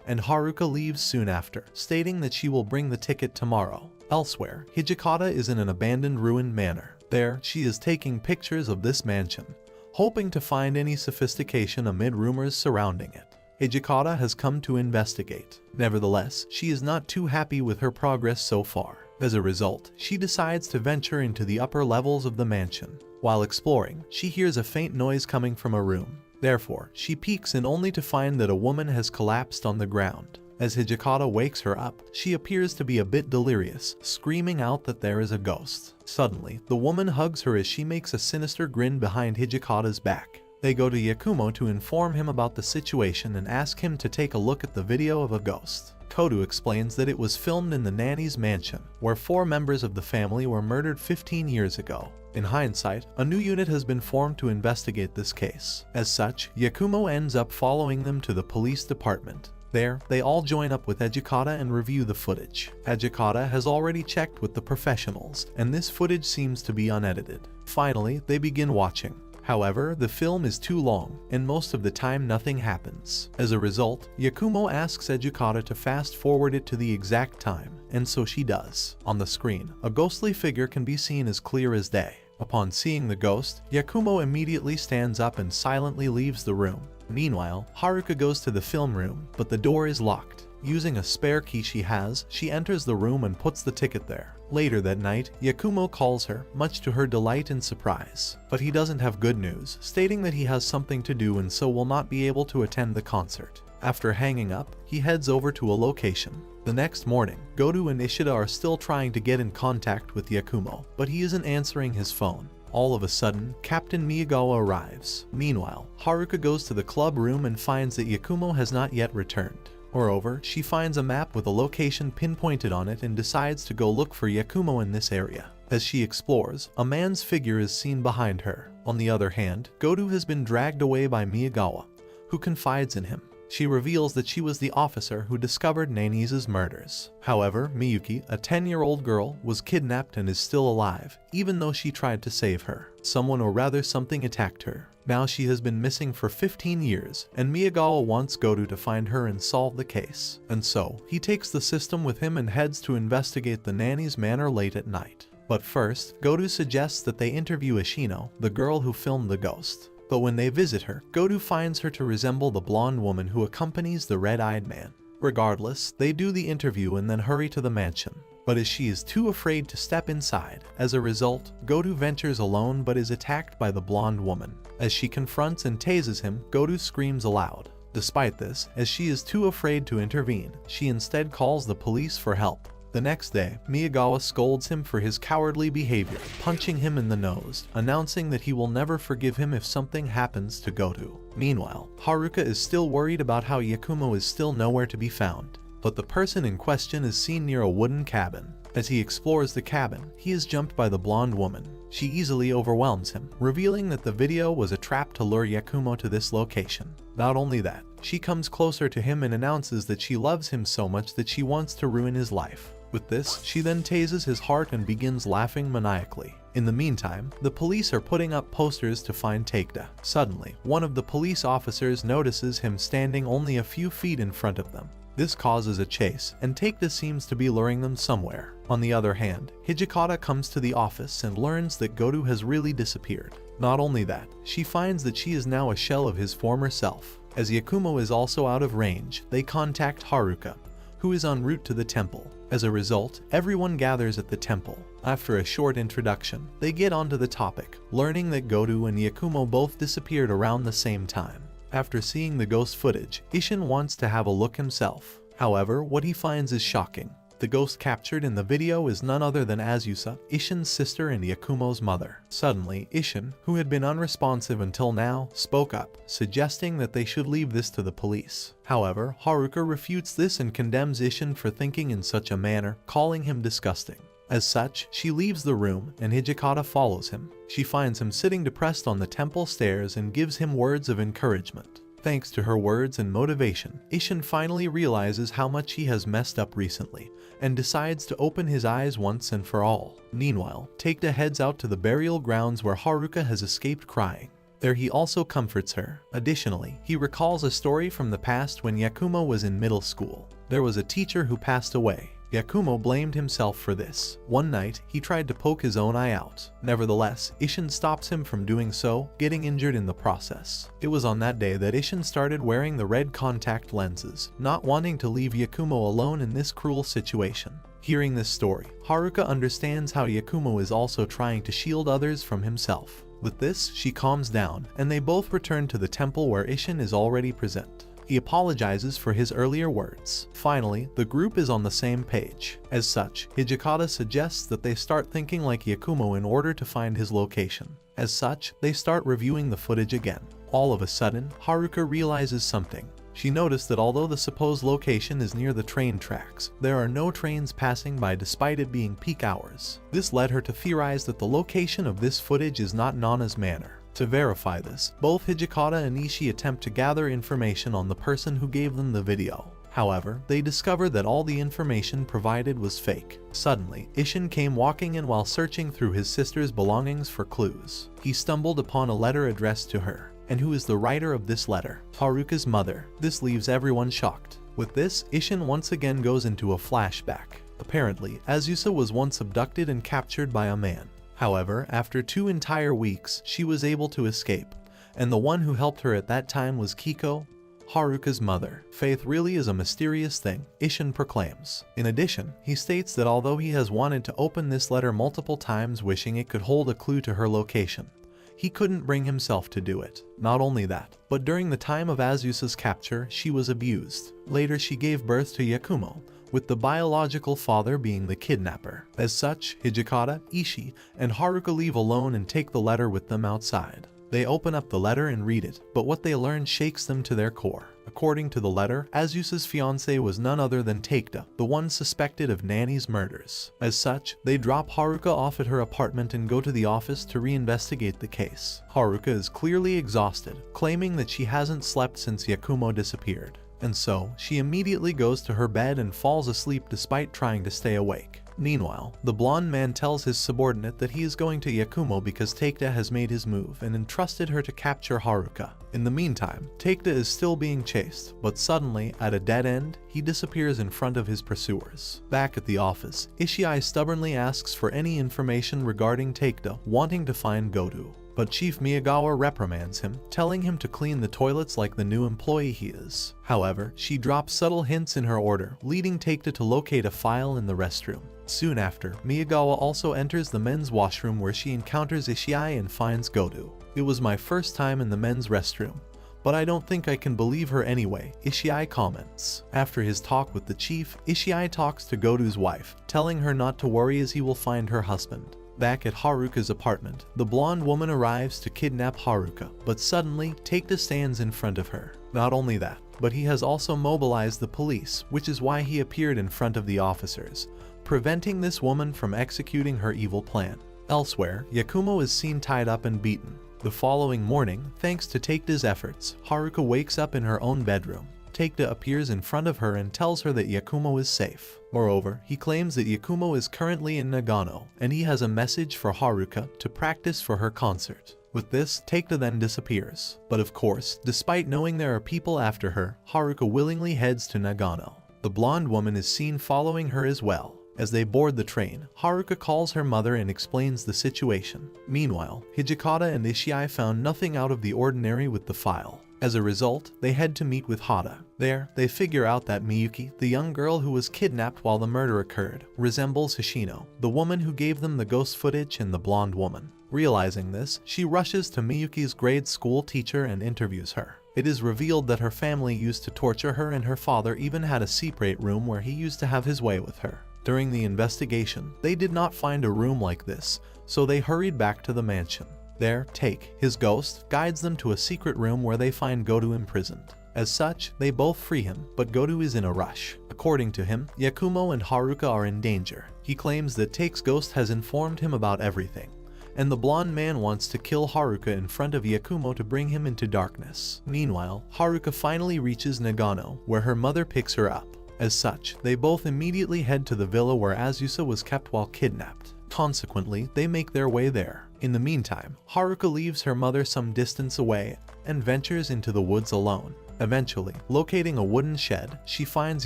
and Haruka leaves soon after, stating that she will bring the ticket tomorrow. Elsewhere, Hijikata is in an abandoned ruined manor. There, she is taking pictures of this mansion, hoping to find any sophistication amid rumors surrounding it. Hijikata has come to investigate. Nevertheless, she is not too happy with her progress so far. As a result, she decides to venture into the upper levels of the mansion. While exploring, she hears a faint noise coming from a room. Therefore, she peeks in only to find that a woman has collapsed on the ground. As Hijikata wakes her up, she appears to be a bit delirious, screaming out that there is a ghost. Suddenly, the woman hugs her as she makes a sinister grin behind Hijikata's back. They go to Yakumo to inform him about the situation and ask him to take a look at the video of a ghost. Kodu explains that it was filmed in the nanny's mansion, where 4 members of the family were murdered 15 years ago. In hindsight, a new unit has been formed to investigate this case. As such, Yakumo ends up following them to the police department. There, they all join up with Hijikata and review the footage. Hijikata has already checked with the professionals, and this footage seems to be unedited. Finally, they begin watching. However, the film is too long, and most of the time nothing happens. As a result, Yakumo asks Hijikata to fast forward it to the exact time, and so she does. On the screen, a ghostly figure can be seen as clear as day. Upon seeing the ghost, Yakumo immediately stands up and silently leaves the room. Meanwhile, Haruka goes to the film room, but the door is locked. Using a spare key she has, she enters the room and puts the ticket there. Later that night, Yakumo calls her, much to her delight and surprise. But he doesn't have good news, stating that he has something to do and so will not be able to attend the concert. After hanging up, he heads over to a location. The next morning, Goto and Ishida are still trying to get in contact with Yakumo, but he isn't answering his phone. All of a sudden, Captain Miyagawa arrives. Meanwhile, Haruka goes to the club room and finds that Yakumo has not yet returned. Moreover, she finds a map with a location pinpointed on it and decides to go look for Yakumo in this area. As she explores, a man's figure is seen behind her. On the other hand, Goto has been dragged away by Miyagawa, who confides in him. She reveals that she was the officer who discovered Nani's murders. However, Miyuki, a 10-year-old girl, was kidnapped and is still alive, even though she tried to save her. Someone, or rather something, attacked her. Now she has been missing for 15 years, and Miyagawa wants Goto to find her and solve the case. And so, he takes the system with him and heads to investigate the nanny's manor late at night. But first, Goto suggests that they interview Ishino, the girl who filmed the ghost. But when they visit her, Goto finds her to resemble the blonde woman who accompanies the red-eyed man. Regardless, they do the interview and then hurry to the mansion. But as she is too afraid to step inside, as a result, Goto ventures alone but is attacked by the blonde woman. As she confronts and tases him, Goto screams aloud. Despite this, as she is too afraid to intervene, she instead calls the police for help. The next day, Miyagawa scolds him for his cowardly behavior, punching him in the nose, announcing that he will never forgive him if something happens to Goto. Meanwhile, Haruka is still worried about how Yakumo is still nowhere to be found. But the person in question is seen near a wooden cabin. As he explores the cabin, he is jumped by the blonde woman. She easily overwhelms him, revealing that the video was a trap to lure Yakumo to this location. Not only that, she comes closer to him and announces that she loves him so much that she wants to ruin his life. With this, she then tases his heart and begins laughing maniacally. In the meantime, the police are putting up posters to find Takeda. Suddenly, one of the police officers notices him standing only a few feet in front of them. This causes a chase, and Takeda seems to be luring them somewhere. On the other hand, Hijikata comes to the office and learns that Goto has really disappeared. Not only that, she finds that she is now a shell of his former self. As Yakumo is also out of range, they contact Haruka, who is en route to the temple. As a result, everyone gathers at the temple. After a short introduction, they get onto the topic, learning that Goto and Yakumo both disappeared around the same time. After seeing the ghost footage, Ishin wants to have a look himself. However, what he finds is shocking. The ghost captured in the video is none other than Azusa, Ishin's sister and Yakumo's mother. Suddenly, Ishin, who had been unresponsive until now, spoke up, suggesting that they should leave this to the police. However, Haruka refutes this and condemns Ishin for thinking in such a manner, calling him disgusting. As such, she leaves the room and Hijikata follows him. She finds him sitting depressed on the temple stairs and gives him words of encouragement. Thanks to her words and motivation, Ishin finally realizes how much he has messed up recently, and decides to open his eyes once and for all. Meanwhile, Takeda heads out to the burial grounds where Haruka has escaped crying. There he also comforts her. Additionally, he recalls a story from the past when Yakumo was in middle school. There was a teacher who passed away. Yakumo blamed himself for this. One night, he tried to poke his own eye out. Nevertheless, Ishin stops him from doing so, getting injured in the process. It was on that day that Ishin started wearing the red contact lenses, not wanting to leave Yakumo alone in this cruel situation. Hearing this story, Haruka understands how Yakumo is also trying to shield others from himself. With this, she calms down, and they both return to the temple where Ishin is already present. He apologizes for his earlier words. Finally, the group is on the same page. As such, Hijikata suggests that they start thinking like Yakumo in order to find his location. As such, they start reviewing the footage again. All of a sudden, Haruka realizes something. She noticed that although the supposed location is near the train tracks, there are no trains passing by despite it being peak hours. This led her to theorize that the location of this footage is not Nana's manor. To verify this, both Hijikata and Ishii attempt to gather information on the person who gave them the video. However, they discover that all the information provided was fake. Suddenly, Ishin came walking in while searching through his sister's belongings for clues. He stumbled upon a letter addressed to her. And who is the writer of this letter? Haruka's mother. This leaves everyone shocked. With this, Ishin once again goes into a flashback. Apparently, Azusa was once abducted and captured by a man. However, after 2 entire weeks, she was able to escape, and the one who helped her at that time was Kiko, Haruka's mother. Faith really is a mysterious thing, Ishin proclaims. In addition, he states that although he has wanted to open this letter multiple times wishing it could hold a clue to her location, he couldn't bring himself to do it. Not only that, but during the time of Azusa's capture, she was abused. Later she gave birth to Yakumo, with the biological father being the kidnapper. As such, Hijikata, Ishii, and Haruka leave alone and take the letter with them outside. They open up the letter and read it, but what they learn shakes them to their core. According to the letter, Azusa's fiancé was none other than Takeda, the one suspected of Nani's murders. As such, they drop Haruka off at her apartment and go to the office to reinvestigate the case. Haruka is clearly exhausted, claiming that she hasn't slept since Yakumo disappeared. And so, she immediately goes to her bed and falls asleep despite trying to stay awake. Meanwhile, the blonde man tells his subordinate that he is going to Yakumo because Takeda has made his move and entrusted her to capture Haruka. In the meantime, Takeda is still being chased, but suddenly, at a dead end, he disappears in front of his pursuers. Back at the office, Ishii stubbornly asks for any information regarding Takeda, wanting to find Godu. But Chief Miyagawa reprimands him, telling him to clean the toilets like the new employee he is. However, she drops subtle hints in her order, leading Takeda to locate a file in the restroom. Soon after, Miyagawa also enters the men's washroom where she encounters Ishii and finds Godu. It was my first time in the men's restroom, but I don't think I can believe her anyway, Ishii comments. After his talk with the chief, Ishii talks to Godu's wife, telling her not to worry as he will find her husband. Back at Haruka's apartment, the blonde woman arrives to kidnap Haruka, but suddenly, Takeda stands in front of her. Not only that, but he has also mobilized the police, which is why he appeared in front of the officers, preventing this woman from executing her evil plan. Elsewhere, Yakumo is seen tied up and beaten. The following morning, thanks to Takeda's efforts, Haruka wakes up in her own bedroom. Takeda appears in front of her and tells her that Yakumo is safe. Moreover, he claims that Yakumo is currently in Nagano, and he has a message for Haruka to practice for her concert. With this, Takeda then disappears. But of course, despite knowing there are people after her, Haruka willingly heads to Nagano. The blonde woman is seen following her as well. As they board the train, Haruka calls her mother and explains the situation. Meanwhile, Hijikata and Ishii found nothing out of the ordinary with the file. As a result, they head to meet with Hada. There, they figure out that Miyuki, the young girl who was kidnapped while the murder occurred, resembles Hoshino, the woman who gave them the ghost footage and the blonde woman. Realizing this, she rushes to Miyuki's grade school teacher and interviews her. It is revealed that her family used to torture her and her father even had a secret room where he used to have his way with her. During the investigation, they did not find a room like this, so they hurried back to the mansion. There, Take, his ghost, guides them to a secret room where they find Goto imprisoned. As such, they both free him, but Goto is in a rush. According to him, Yakumo and Haruka are in danger. He claims that Take's ghost has informed him about everything, and the blonde man wants to kill Haruka in front of Yakumo to bring him into darkness. Meanwhile, Haruka finally reaches Nagano, where her mother picks her up. As such, they both immediately head to the villa where Azusa was kept while kidnapped. Consequently, they make their way there. In the meantime, Haruka leaves her mother some distance away and ventures into the woods alone. Eventually, locating a wooden shed, she finds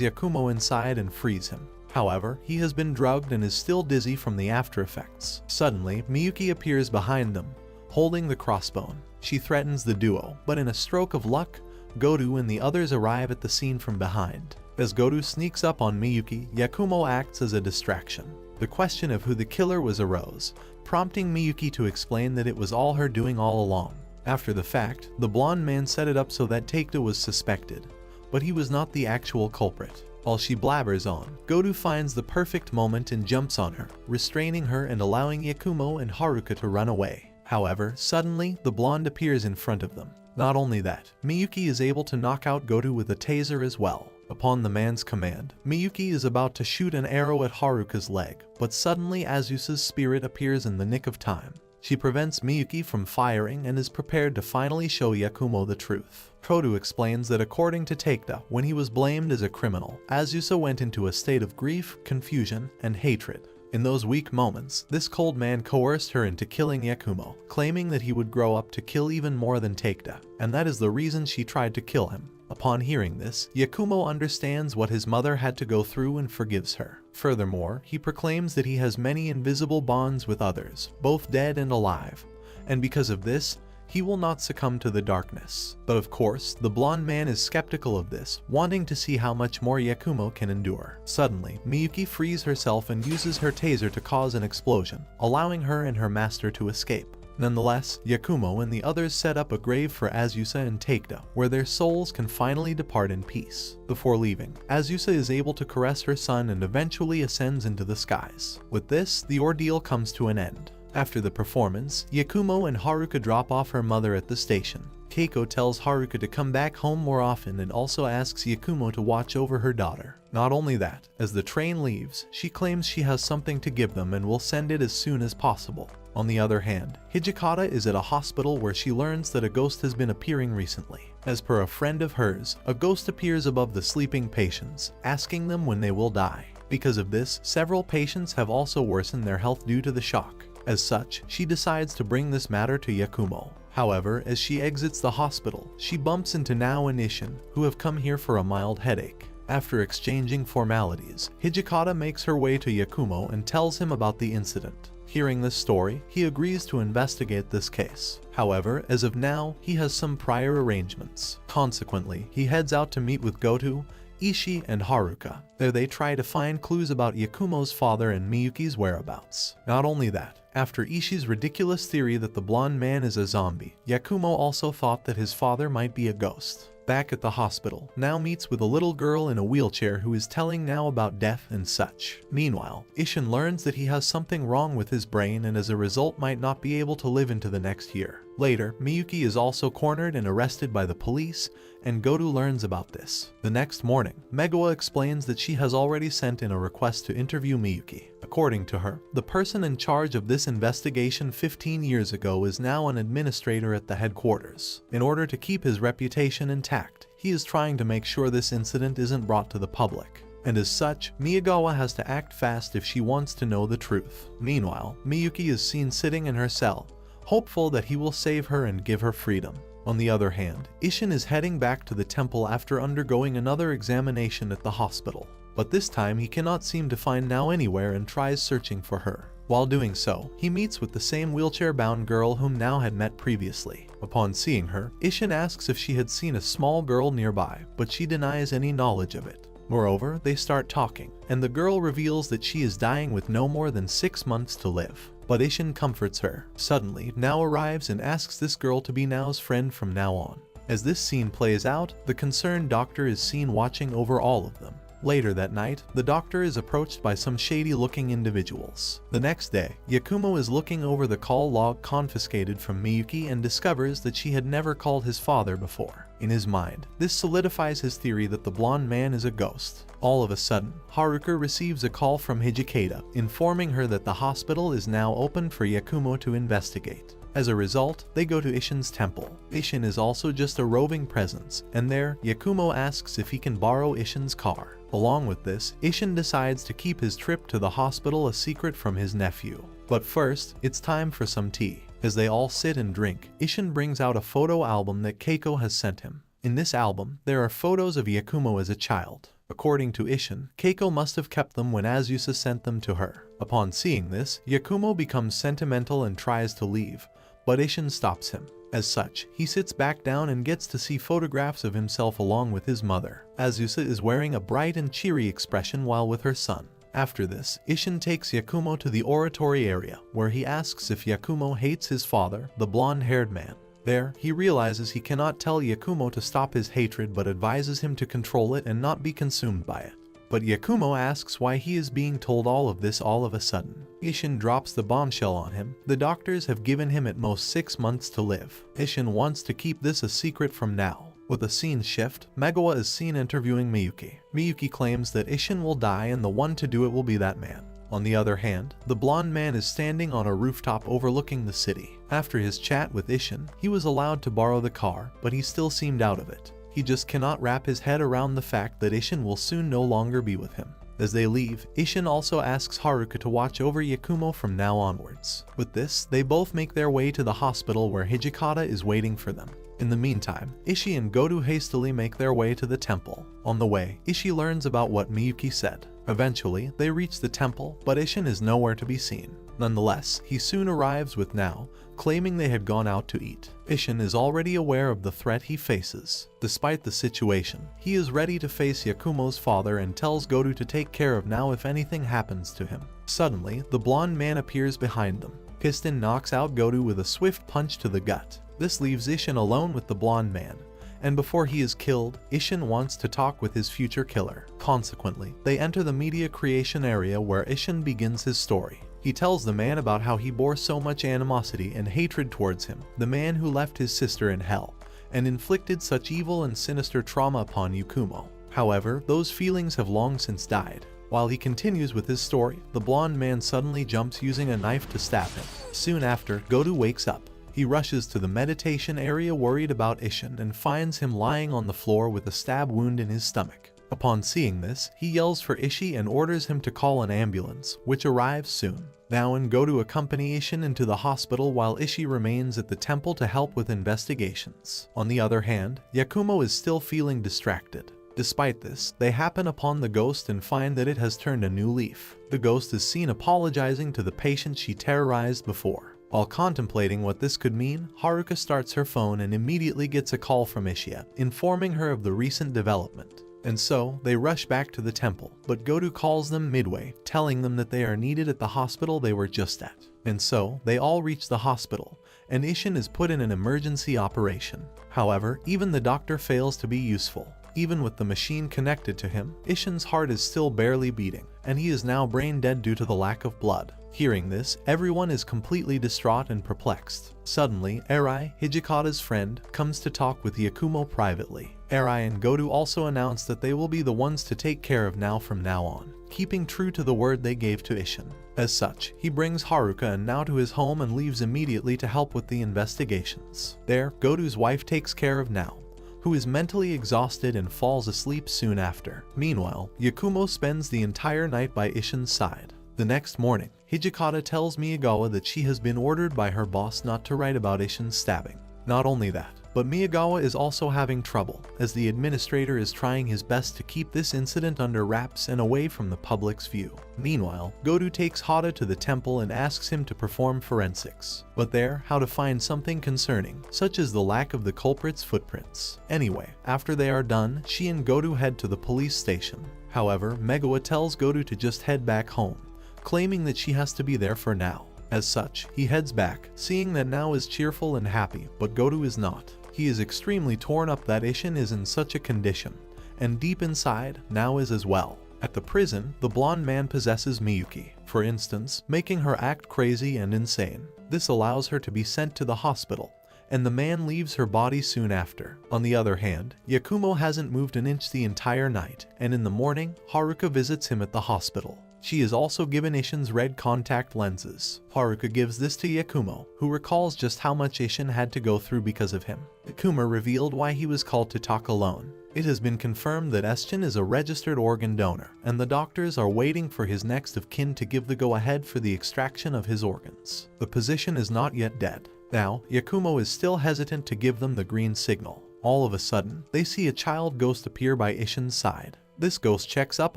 Yakumo inside and frees him. However, he has been drugged and is still dizzy from the after effects. Suddenly, Miyuki appears behind them, holding the crossbone. She threatens the duo, but in a stroke of luck, Goto and the others arrive at the scene from behind. As Goto sneaks up on Miyuki, Yakumo acts as a distraction. The question of who the killer was arose, prompting Miyuki to explain that it was all her doing all along. After the fact, the blonde man set it up so that Takeda was suspected, but he was not the actual culprit. While she blabbers on, Goto finds the perfect moment and jumps on her, restraining her and allowing Yakumo and Haruka to run away. However, suddenly, the blonde appears in front of them. Not only that, Miyuki is able to knock out Goto with a taser as well. Upon the man's command, Miyuki is about to shoot an arrow at Haruka's leg, but suddenly Azusa's spirit appears in the nick of time. She prevents Miyuki from firing and is prepared to finally show Yakumo the truth. Goto explains that according to Takeda, when he was blamed as a criminal, Azusa went into a state of grief, confusion, and hatred. In those weak moments, this cold man coerced her into killing Yakumo, claiming that he would grow up to kill even more than Takeda, and that is the reason she tried to kill him. Upon hearing this, Yakumo understands what his mother had to go through and forgives her. Furthermore, he proclaims that he has many invisible bonds with others, both dead and alive, and because of this, he will not succumb to the darkness. But of course, the blonde man is skeptical of this, wanting to see how much more Yakumo can endure. Suddenly, Miyuki frees herself and uses her taser to cause an explosion, allowing her and her master to escape. Nonetheless, Yakumo and the others set up a grave for Azusa and Takeda, where their souls can finally depart in peace. Before leaving, Azusa is able to caress her son and eventually ascends into the skies. With this, the ordeal comes to an end. After the performance, Yakumo and Haruka drop off her mother at the station. Keiko tells Haruka to come back home more often and also asks Yakumo to watch over her daughter. Not only that, as the train leaves, she claims she has something to give them and will send it as soon as possible. On the other hand, Hijikata is at a hospital where she learns that a ghost has been appearing recently. As per a friend of hers, a ghost appears above the sleeping patients, asking them when they will die. Because of this, several patients have also worsened their health due to the shock. As such, she decides to bring this matter to Yakumo. However, as she exits the hospital, she bumps into Nao and Ishin, who have come here for a mild headache. After exchanging formalities, Hijikata makes her way to Yakumo and tells him about the incident. Hearing this story, he agrees to investigate this case. However, as of now, he has some prior arrangements. Consequently, he heads out to meet with Goto, Ishii, and Haruka. There they try to find clues about Yakumo's father and Miyuki's whereabouts. Not only that, after Ishii's ridiculous theory that the blonde man is a zombie, Yakumo also thought that his father might be a ghost. Back at the hospital, Nao meets with a little girl in a wheelchair who is telling Nao about death and such. Meanwhile, Ishin learns that he has something wrong with his brain and as a result might not be able to live into the next year. Later, Miyuki is also cornered and arrested by the police, and Goto learns about this. The next morning, Megawa explains that she has already sent in a request to interview Miyuki. According to her, the person in charge of this investigation 15 years ago is now an administrator at the headquarters. In order to keep his reputation intact, he is trying to make sure this incident isn't brought to the public. And as such, Miyagawa has to act fast if she wants to know the truth. Meanwhile, Miyuki is seen sitting in her cell, hopeful that he will save her and give her freedom. On the other hand, Ishin is heading back to the temple after undergoing another examination at the hospital. But this time he cannot seem to find Nao anywhere and tries searching for her. While doing so, he meets with the same wheelchair-bound girl whom Nao had met previously. Upon seeing her, Ishin asks if she had seen a small girl nearby, but she denies any knowledge of it. Moreover, they start talking, and the girl reveals that she is dying with no more than 6 months to live. But Ishin comforts her. Suddenly, Nao arrives and asks this girl to be Nao's friend from now on. As this scene plays out, the concerned doctor is seen watching over all of them. Later that night, the doctor is approached by some shady-looking individuals. The next day, Yakumo is looking over the call log confiscated from Miyuki and discovers that she had never called his father before. In his mind, this solidifies his theory that the blonde man is a ghost. All of a sudden, Haruka receives a call from Hijikata, informing her that the hospital is now open for Yakumo to investigate. As a result, they go to Ishin's temple. Ishin is also just a roving presence, and there, Yakumo asks if he can borrow Ishin's car. Along with this, Ishin decides to keep his trip to the hospital a secret from his nephew. But first, it's time for some tea. As they all sit and drink, Ishin brings out a photo album that Keiko has sent him. In this album, there are photos of Yakumo as a child. According to Ishin, Keiko must have kept them when Azusa sent them to her. Upon seeing this, Yakumo becomes sentimental and tries to leave, but Ishin stops him. As such, he sits back down and gets to see photographs of himself along with his mother. Azusa is wearing a bright and cheery expression while with her son. After this, Ishin takes Yakumo to the oratory area, where he asks if Yakumo hates his father, the blonde-haired man. There, he realizes he cannot tell Yakumo to stop his hatred but advises him to control it and not be consumed by it. But Yakumo asks why he is being told all of this all of a sudden. Ishin drops the bombshell on him. The doctors have given him at most 6 months to live. Ishin wants to keep this a secret from now. With a scene shift, Megawa is seen interviewing Miyuki. Miyuki claims that Ishin will die and the one to do it will be that man. On the other hand, the blonde man is standing on a rooftop overlooking the city. After his chat with Ishin, he was allowed to borrow the car, but he still seemed out of it. He just cannot wrap his head around the fact that Ishin will soon no longer be with him. As they leave, Ishin also asks Haruka to watch over Yakumo from now onwards. With this, they both make their way to the hospital where Hijikata is waiting for them. In the meantime, Ishii and Godu hastily make their way to the temple. On the way, Ishii learns about what Miyuki said. Eventually, they reach the temple, but Ishin is nowhere to be seen. Nonetheless, he soon arrives with Nao, claiming they had gone out to eat. Ishin is already aware of the threat he faces. Despite the situation, he is ready to face Yakumo's father and tells Godu to take care of Nao if anything happens to him. Suddenly, the blonde man appears behind them. Piston knocks out Godu with a swift punch to the gut. This leaves Ishin alone with the blonde man, and before he is killed, Ishin wants to talk with his future killer. Consequently, they enter the media creation area where Ishin begins his story. He tells the man about how he bore so much animosity and hatred towards him, the man who left his sister in hell, and inflicted such evil and sinister trauma upon Yakumo. However, those feelings have long since died. While he continues with his story, the blonde man suddenly jumps using a knife to stab him. Soon after, Godu wakes up. He rushes to the meditation area worried about Ishin and finds him lying on the floor with a stab wound in his stomach. Upon seeing this, he yells for Ishii and orders him to call an ambulance, which arrives soon. Nao and Godu accompany Ishin into the hospital while Ishii remains at the temple to help with investigations. On the other hand, Yakumo is still feeling distracted. Despite this, they happen upon the ghost and find that it has turned a new leaf. The ghost is seen apologizing to the patient she terrorized before. While contemplating what this could mean, Haruka starts her phone and immediately gets a call from Ishii, informing her of the recent development. And so, they rush back to the temple, but Godu calls them midway, telling them that they are needed at the hospital they were just at. And so, they all reach the hospital, and Ishin is put in an emergency operation. However, even the doctor fails to be useful. Even with the machine connected to him, Ishin's heart is still barely beating, and he is now brain dead due to the lack of blood. Hearing this, everyone is completely distraught and perplexed. Suddenly, Arai, Hijikata's friend, comes to talk with Yakumo privately. Arai and Godu also announce that they will be the ones to take care of Nao from now on, keeping true to the word they gave to Ishin. As such, he brings Haruka and Nao to his home and leaves immediately to help with the investigations. There, Godu's wife takes care of Nao, who is mentally exhausted and falls asleep soon after. Meanwhile, Yakumo spends the entire night by Ishin's side. The next morning, Hijikata tells Miyagawa that she has been ordered by her boss not to write about Ishin's stabbing. Not only that, but Miyagawa is also having trouble, as the administrator is trying his best to keep this incident under wraps and away from the public's view. Meanwhile, Godu takes Hada to the temple and asks him to perform forensics. But there, how to find something concerning, such as the lack of the culprit's footprints. Anyway, after they are done, she and Godu head to the police station. However, Megawa tells Godu to just head back home, claiming that she has to be there for Nao. As such, he heads back, seeing that Nao is cheerful and happy, but Godu is not. He is extremely torn up that Ishin is in such a condition, and deep inside, now is as well. At the prison, the blonde man possesses Miyuki, for instance, making her act crazy and insane. This allows her to be sent to the hospital, and the man leaves her body soon after. On the other hand, Yakumo hasn't moved an inch the entire night, and in the morning, Haruka visits him at the hospital. She is also given Ishin's red contact lenses. Haruka gives this to Yakumo, who recalls just how much Ishin had to go through because of him. Yakumo revealed why he was called to talk alone. It has been confirmed that Ishin is a registered organ donor, and the doctors are waiting for his next of kin to give the go-ahead for the extraction of his organs. The position is not yet dead. Now, Yakumo is still hesitant to give them the green signal. All of a sudden, they see a child ghost appear by Ishin's side. This ghost checks up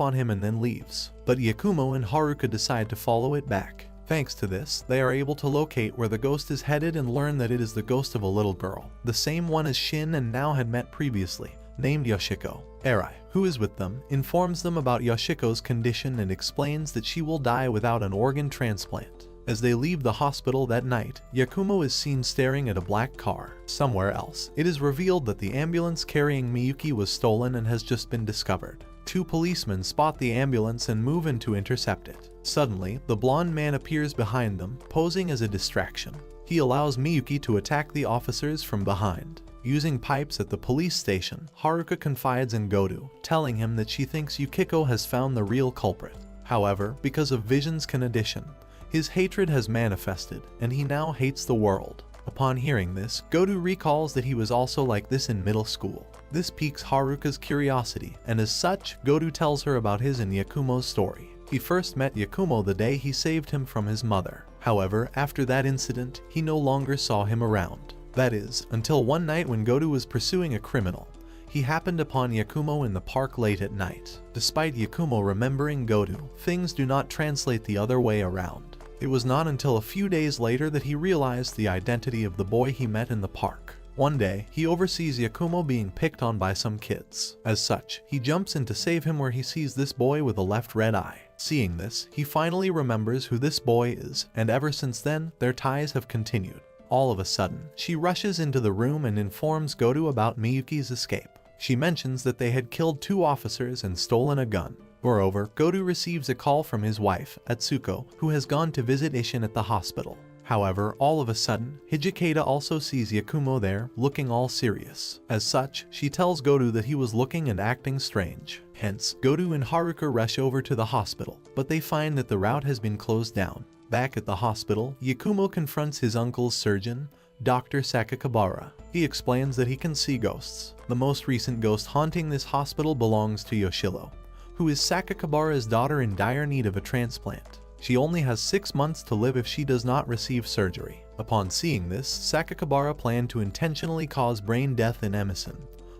on him and then leaves, but Yakumo and Haruka decide to follow it back. Thanks to this, they are able to locate where the ghost is headed and learn that it is the ghost of a little girl, the same one as Shin and now had met previously, named Yoshiko. Eri, who is with them, informs them about Yoshiko's condition and explains that she will die without an organ transplant. As they leave the hospital that night, Yakumo is seen staring at a black car. Somewhere else, it is revealed that the ambulance carrying Miyuki was stolen and has just been discovered. Two policemen spot the ambulance and move in to intercept it. Suddenly, the blonde man appears behind them, posing as a distraction. He allows Miyuki to attack the officers from behind. Using pipes at the police station, Haruka confides in Godu, telling him that she thinks Yukiko has found the real culprit. However, because of Vision's condition, his hatred has manifested, and he now hates the world. Upon hearing this, Godu recalls that he was also like this in middle school. This piques Haruka's curiosity, and as such, Godu tells her about his and Yakumo's story. He first met Yakumo the day he saved him from his mother. However, after that incident, he no longer saw him around. That is, until one night when Godu was pursuing a criminal. He happened upon Yakumo in the park late at night. Despite Yakumo remembering Godu, things do not translate the other way around. It was not until a few days later that he realized the identity of the boy he met in the park. One day, he oversees Yakumo being picked on by some kids. As such, he jumps in to save him where he sees this boy with a left red eye. Seeing this, he finally remembers who this boy is, and ever since then, their ties have continued. All of a sudden, she rushes into the room and informs Godu about Miyuki's escape. She mentions that they had killed 2 officers and stolen a gun. Moreover, Godu receives a call from his wife, Atsuko, who has gone to visit Ishin at the hospital. However, all of a sudden, Hijikata also sees Yakumo there, looking all serious. As such, she tells Godu that he was looking and acting strange. Hence, Godu and Haruka rush over to the hospital, but they find that the route has been closed down. Back at the hospital, Yakumo confronts his uncle's surgeon, Dr. Sakakibara. He explains that he can see ghosts. The most recent ghost haunting this hospital belongs to Yoshilo, who is Sakakibara's daughter in dire need of a transplant. She only has 6 months to live if she does not receive surgery. Upon seeing this, Sakakibara planned to intentionally cause brain death in Emerson,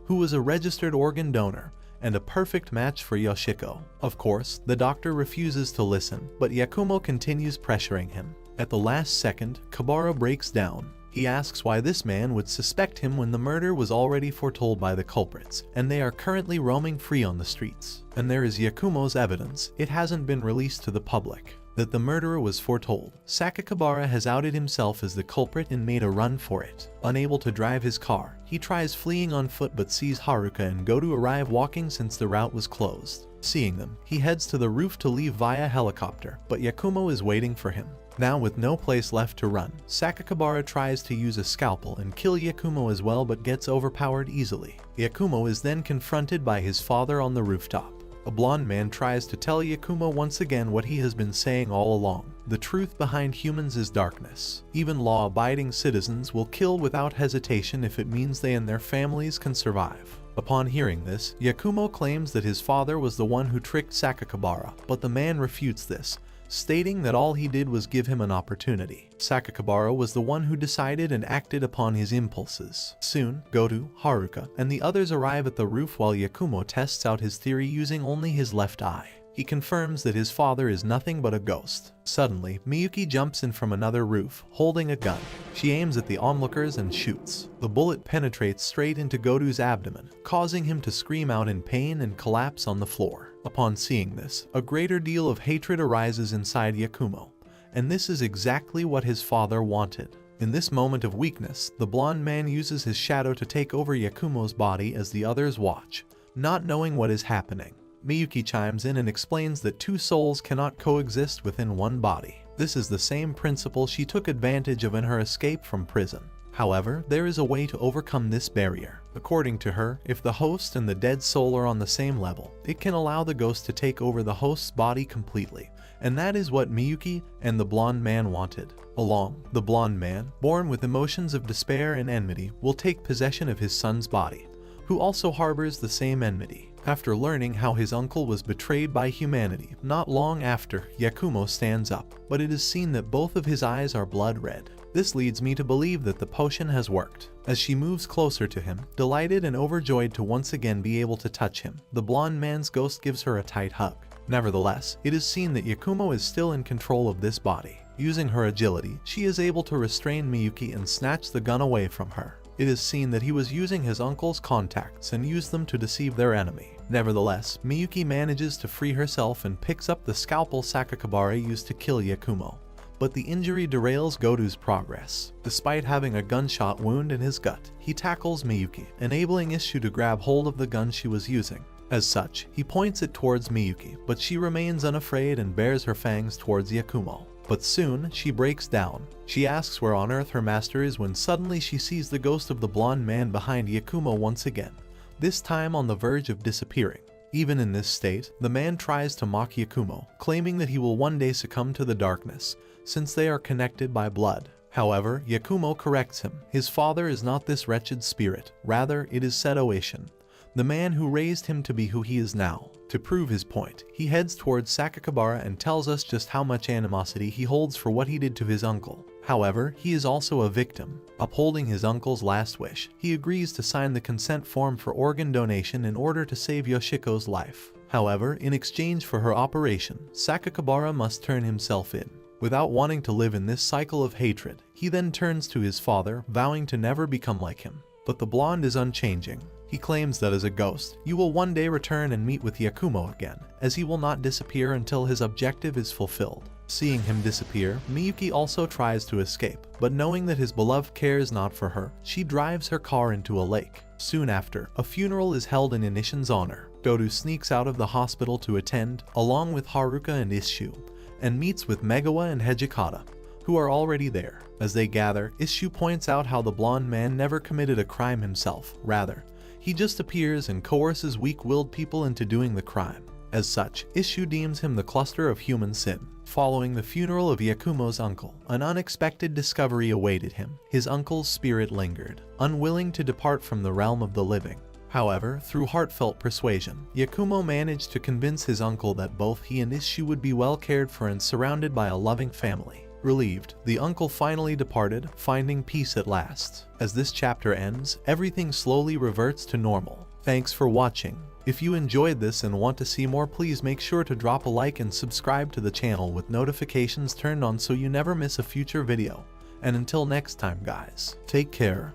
who was a registered organ donor and a perfect match for Yoshiko. Of course, the doctor refuses to listen, but Yakumo continues pressuring him. At the last second, Kibara breaks down. He asks why this man would suspect him when the murder was already foretold by the culprits, and they are currently roaming free on the streets. And there is Yakumo's evidence, it hasn't been released to the public, that the murderer was foretold. Sakakibara has outed himself as the culprit and made a run for it. Unable to drive his car, he tries fleeing on foot but sees Haruka and Godu arrive walking since the route was closed. Seeing them, he heads to the roof to leave via helicopter, but Yakumo is waiting for him. Now with no place left to run, Sakakibara tries to use a scalpel and kill Yakumo as well but gets overpowered easily. Yakumo is then confronted by his father on the rooftop. A blonde man tries to tell Yakumo once again what he has been saying all along. The truth behind humans is darkness. Even law-abiding citizens will kill without hesitation if it means they and their families can survive. Upon hearing this, Yakumo claims that his father was the one who tricked Sakakibara, but the man refutes this, stating that all he did was give him an opportunity. Sakakibara was the one who decided and acted upon his impulses. Soon, Godu, Haruka, and the others arrive at the roof while Yakumo tests out his theory using only his left eye. He confirms that his father is nothing but a ghost. Suddenly, Miyuki jumps in from another roof, holding a gun. She aims at the onlookers and shoots. The bullet penetrates straight into Godu's abdomen, causing him to scream out in pain and collapse on the floor. Upon seeing this, a greater deal of hatred arises inside Yakumo, and this is exactly what his father wanted. In this moment of weakness, the blonde man uses his shadow to take over Yakumo's body as the others watch, not knowing what is happening. Miyuki chimes in and explains that two souls cannot coexist within one body. This is the same principle she took advantage of in her escape from prison. However, there is a way to overcome this barrier. According to her, if the host and the dead soul are on the same level, it can allow the ghost to take over the host's body completely. And that is what Miyuki and the blonde man wanted. The blonde man, born with emotions of despair and enmity, will take possession of his son's body, who also harbors the same enmity. After learning how his uncle was betrayed by humanity, not long after, Yakumo stands up, but it is seen that both of his eyes are blood red. This leads me to believe that the potion has worked. As she moves closer to him, delighted and overjoyed to once again be able to touch him, the blonde man's ghost gives her a tight hug. Nevertheless, it is seen that Yakumo is still in control of this body. Using her agility, she is able to restrain Miyuki and snatch the gun away from her. It is seen that he was using his uncle's contacts and used them to deceive their enemy. Nevertheless, Miyuki manages to free herself and picks up the scalpel Sakakibara used to kill Yakumo. But the injury derails Goto's progress. Despite having a gunshot wound in his gut, he tackles Miyuki, enabling Isshu to grab hold of the gun she was using. As such, he points it towards Miyuki, but she remains unafraid and bares her fangs towards Yakumo. But soon, she breaks down. She asks where on earth her master is when suddenly she sees the ghost of the blonde man behind Yakumo once again, this time on the verge of disappearing. Even in this state, the man tries to mock Yakumo, claiming that he will one day succumb to the darkness, since they are connected by blood. However, Yakumo corrects him. His father is not this wretched spirit, rather it is Seto-Ishin, the man who raised him to be who he is now. To prove his point, he heads towards Sakakibara and tells us just how much animosity he holds for what he did to his uncle. However, he is also a victim. Upholding his uncle's last wish, he agrees to sign the consent form for organ donation in order to save Yoshiko's life. However, in exchange for her operation, Sakakibara must turn himself in. Without wanting to live in this cycle of hatred, he then turns to his father, vowing to never become like him. But the blonde is unchanging. He claims that as a ghost, you will one day return and meet with Yakumo again, as he will not disappear until his objective is fulfilled. Seeing him disappear, Miyuki also tries to escape, but knowing that his beloved cares not for her, she drives her car into a lake. Soon after, a funeral is held in Inishin's honor. Goto sneaks out of the hospital to attend, along with Haruka and Isshu, and meets with Megawa and Hejikata, who are already there. As they gather, Isshu points out how the blonde man never committed a crime himself, rather, he just appears and coerces weak-willed people into doing the crime. As such, Isshu deems him the cluster of human sin. Following the funeral of Yakumo's uncle, an unexpected discovery awaited him. His uncle's spirit lingered, unwilling to depart from the realm of the living. However, through heartfelt persuasion, Yakumo managed to convince his uncle that both he and Isshu would be well cared for and surrounded by a loving family. Relieved, the uncle finally departed, finding peace at last. As this chapter ends, everything slowly reverts to normal. Thanks for watching. If you enjoyed this and want to see more, please make sure to drop a like and subscribe to the channel with notifications turned on so you never miss a future video. And until next time guys, take care.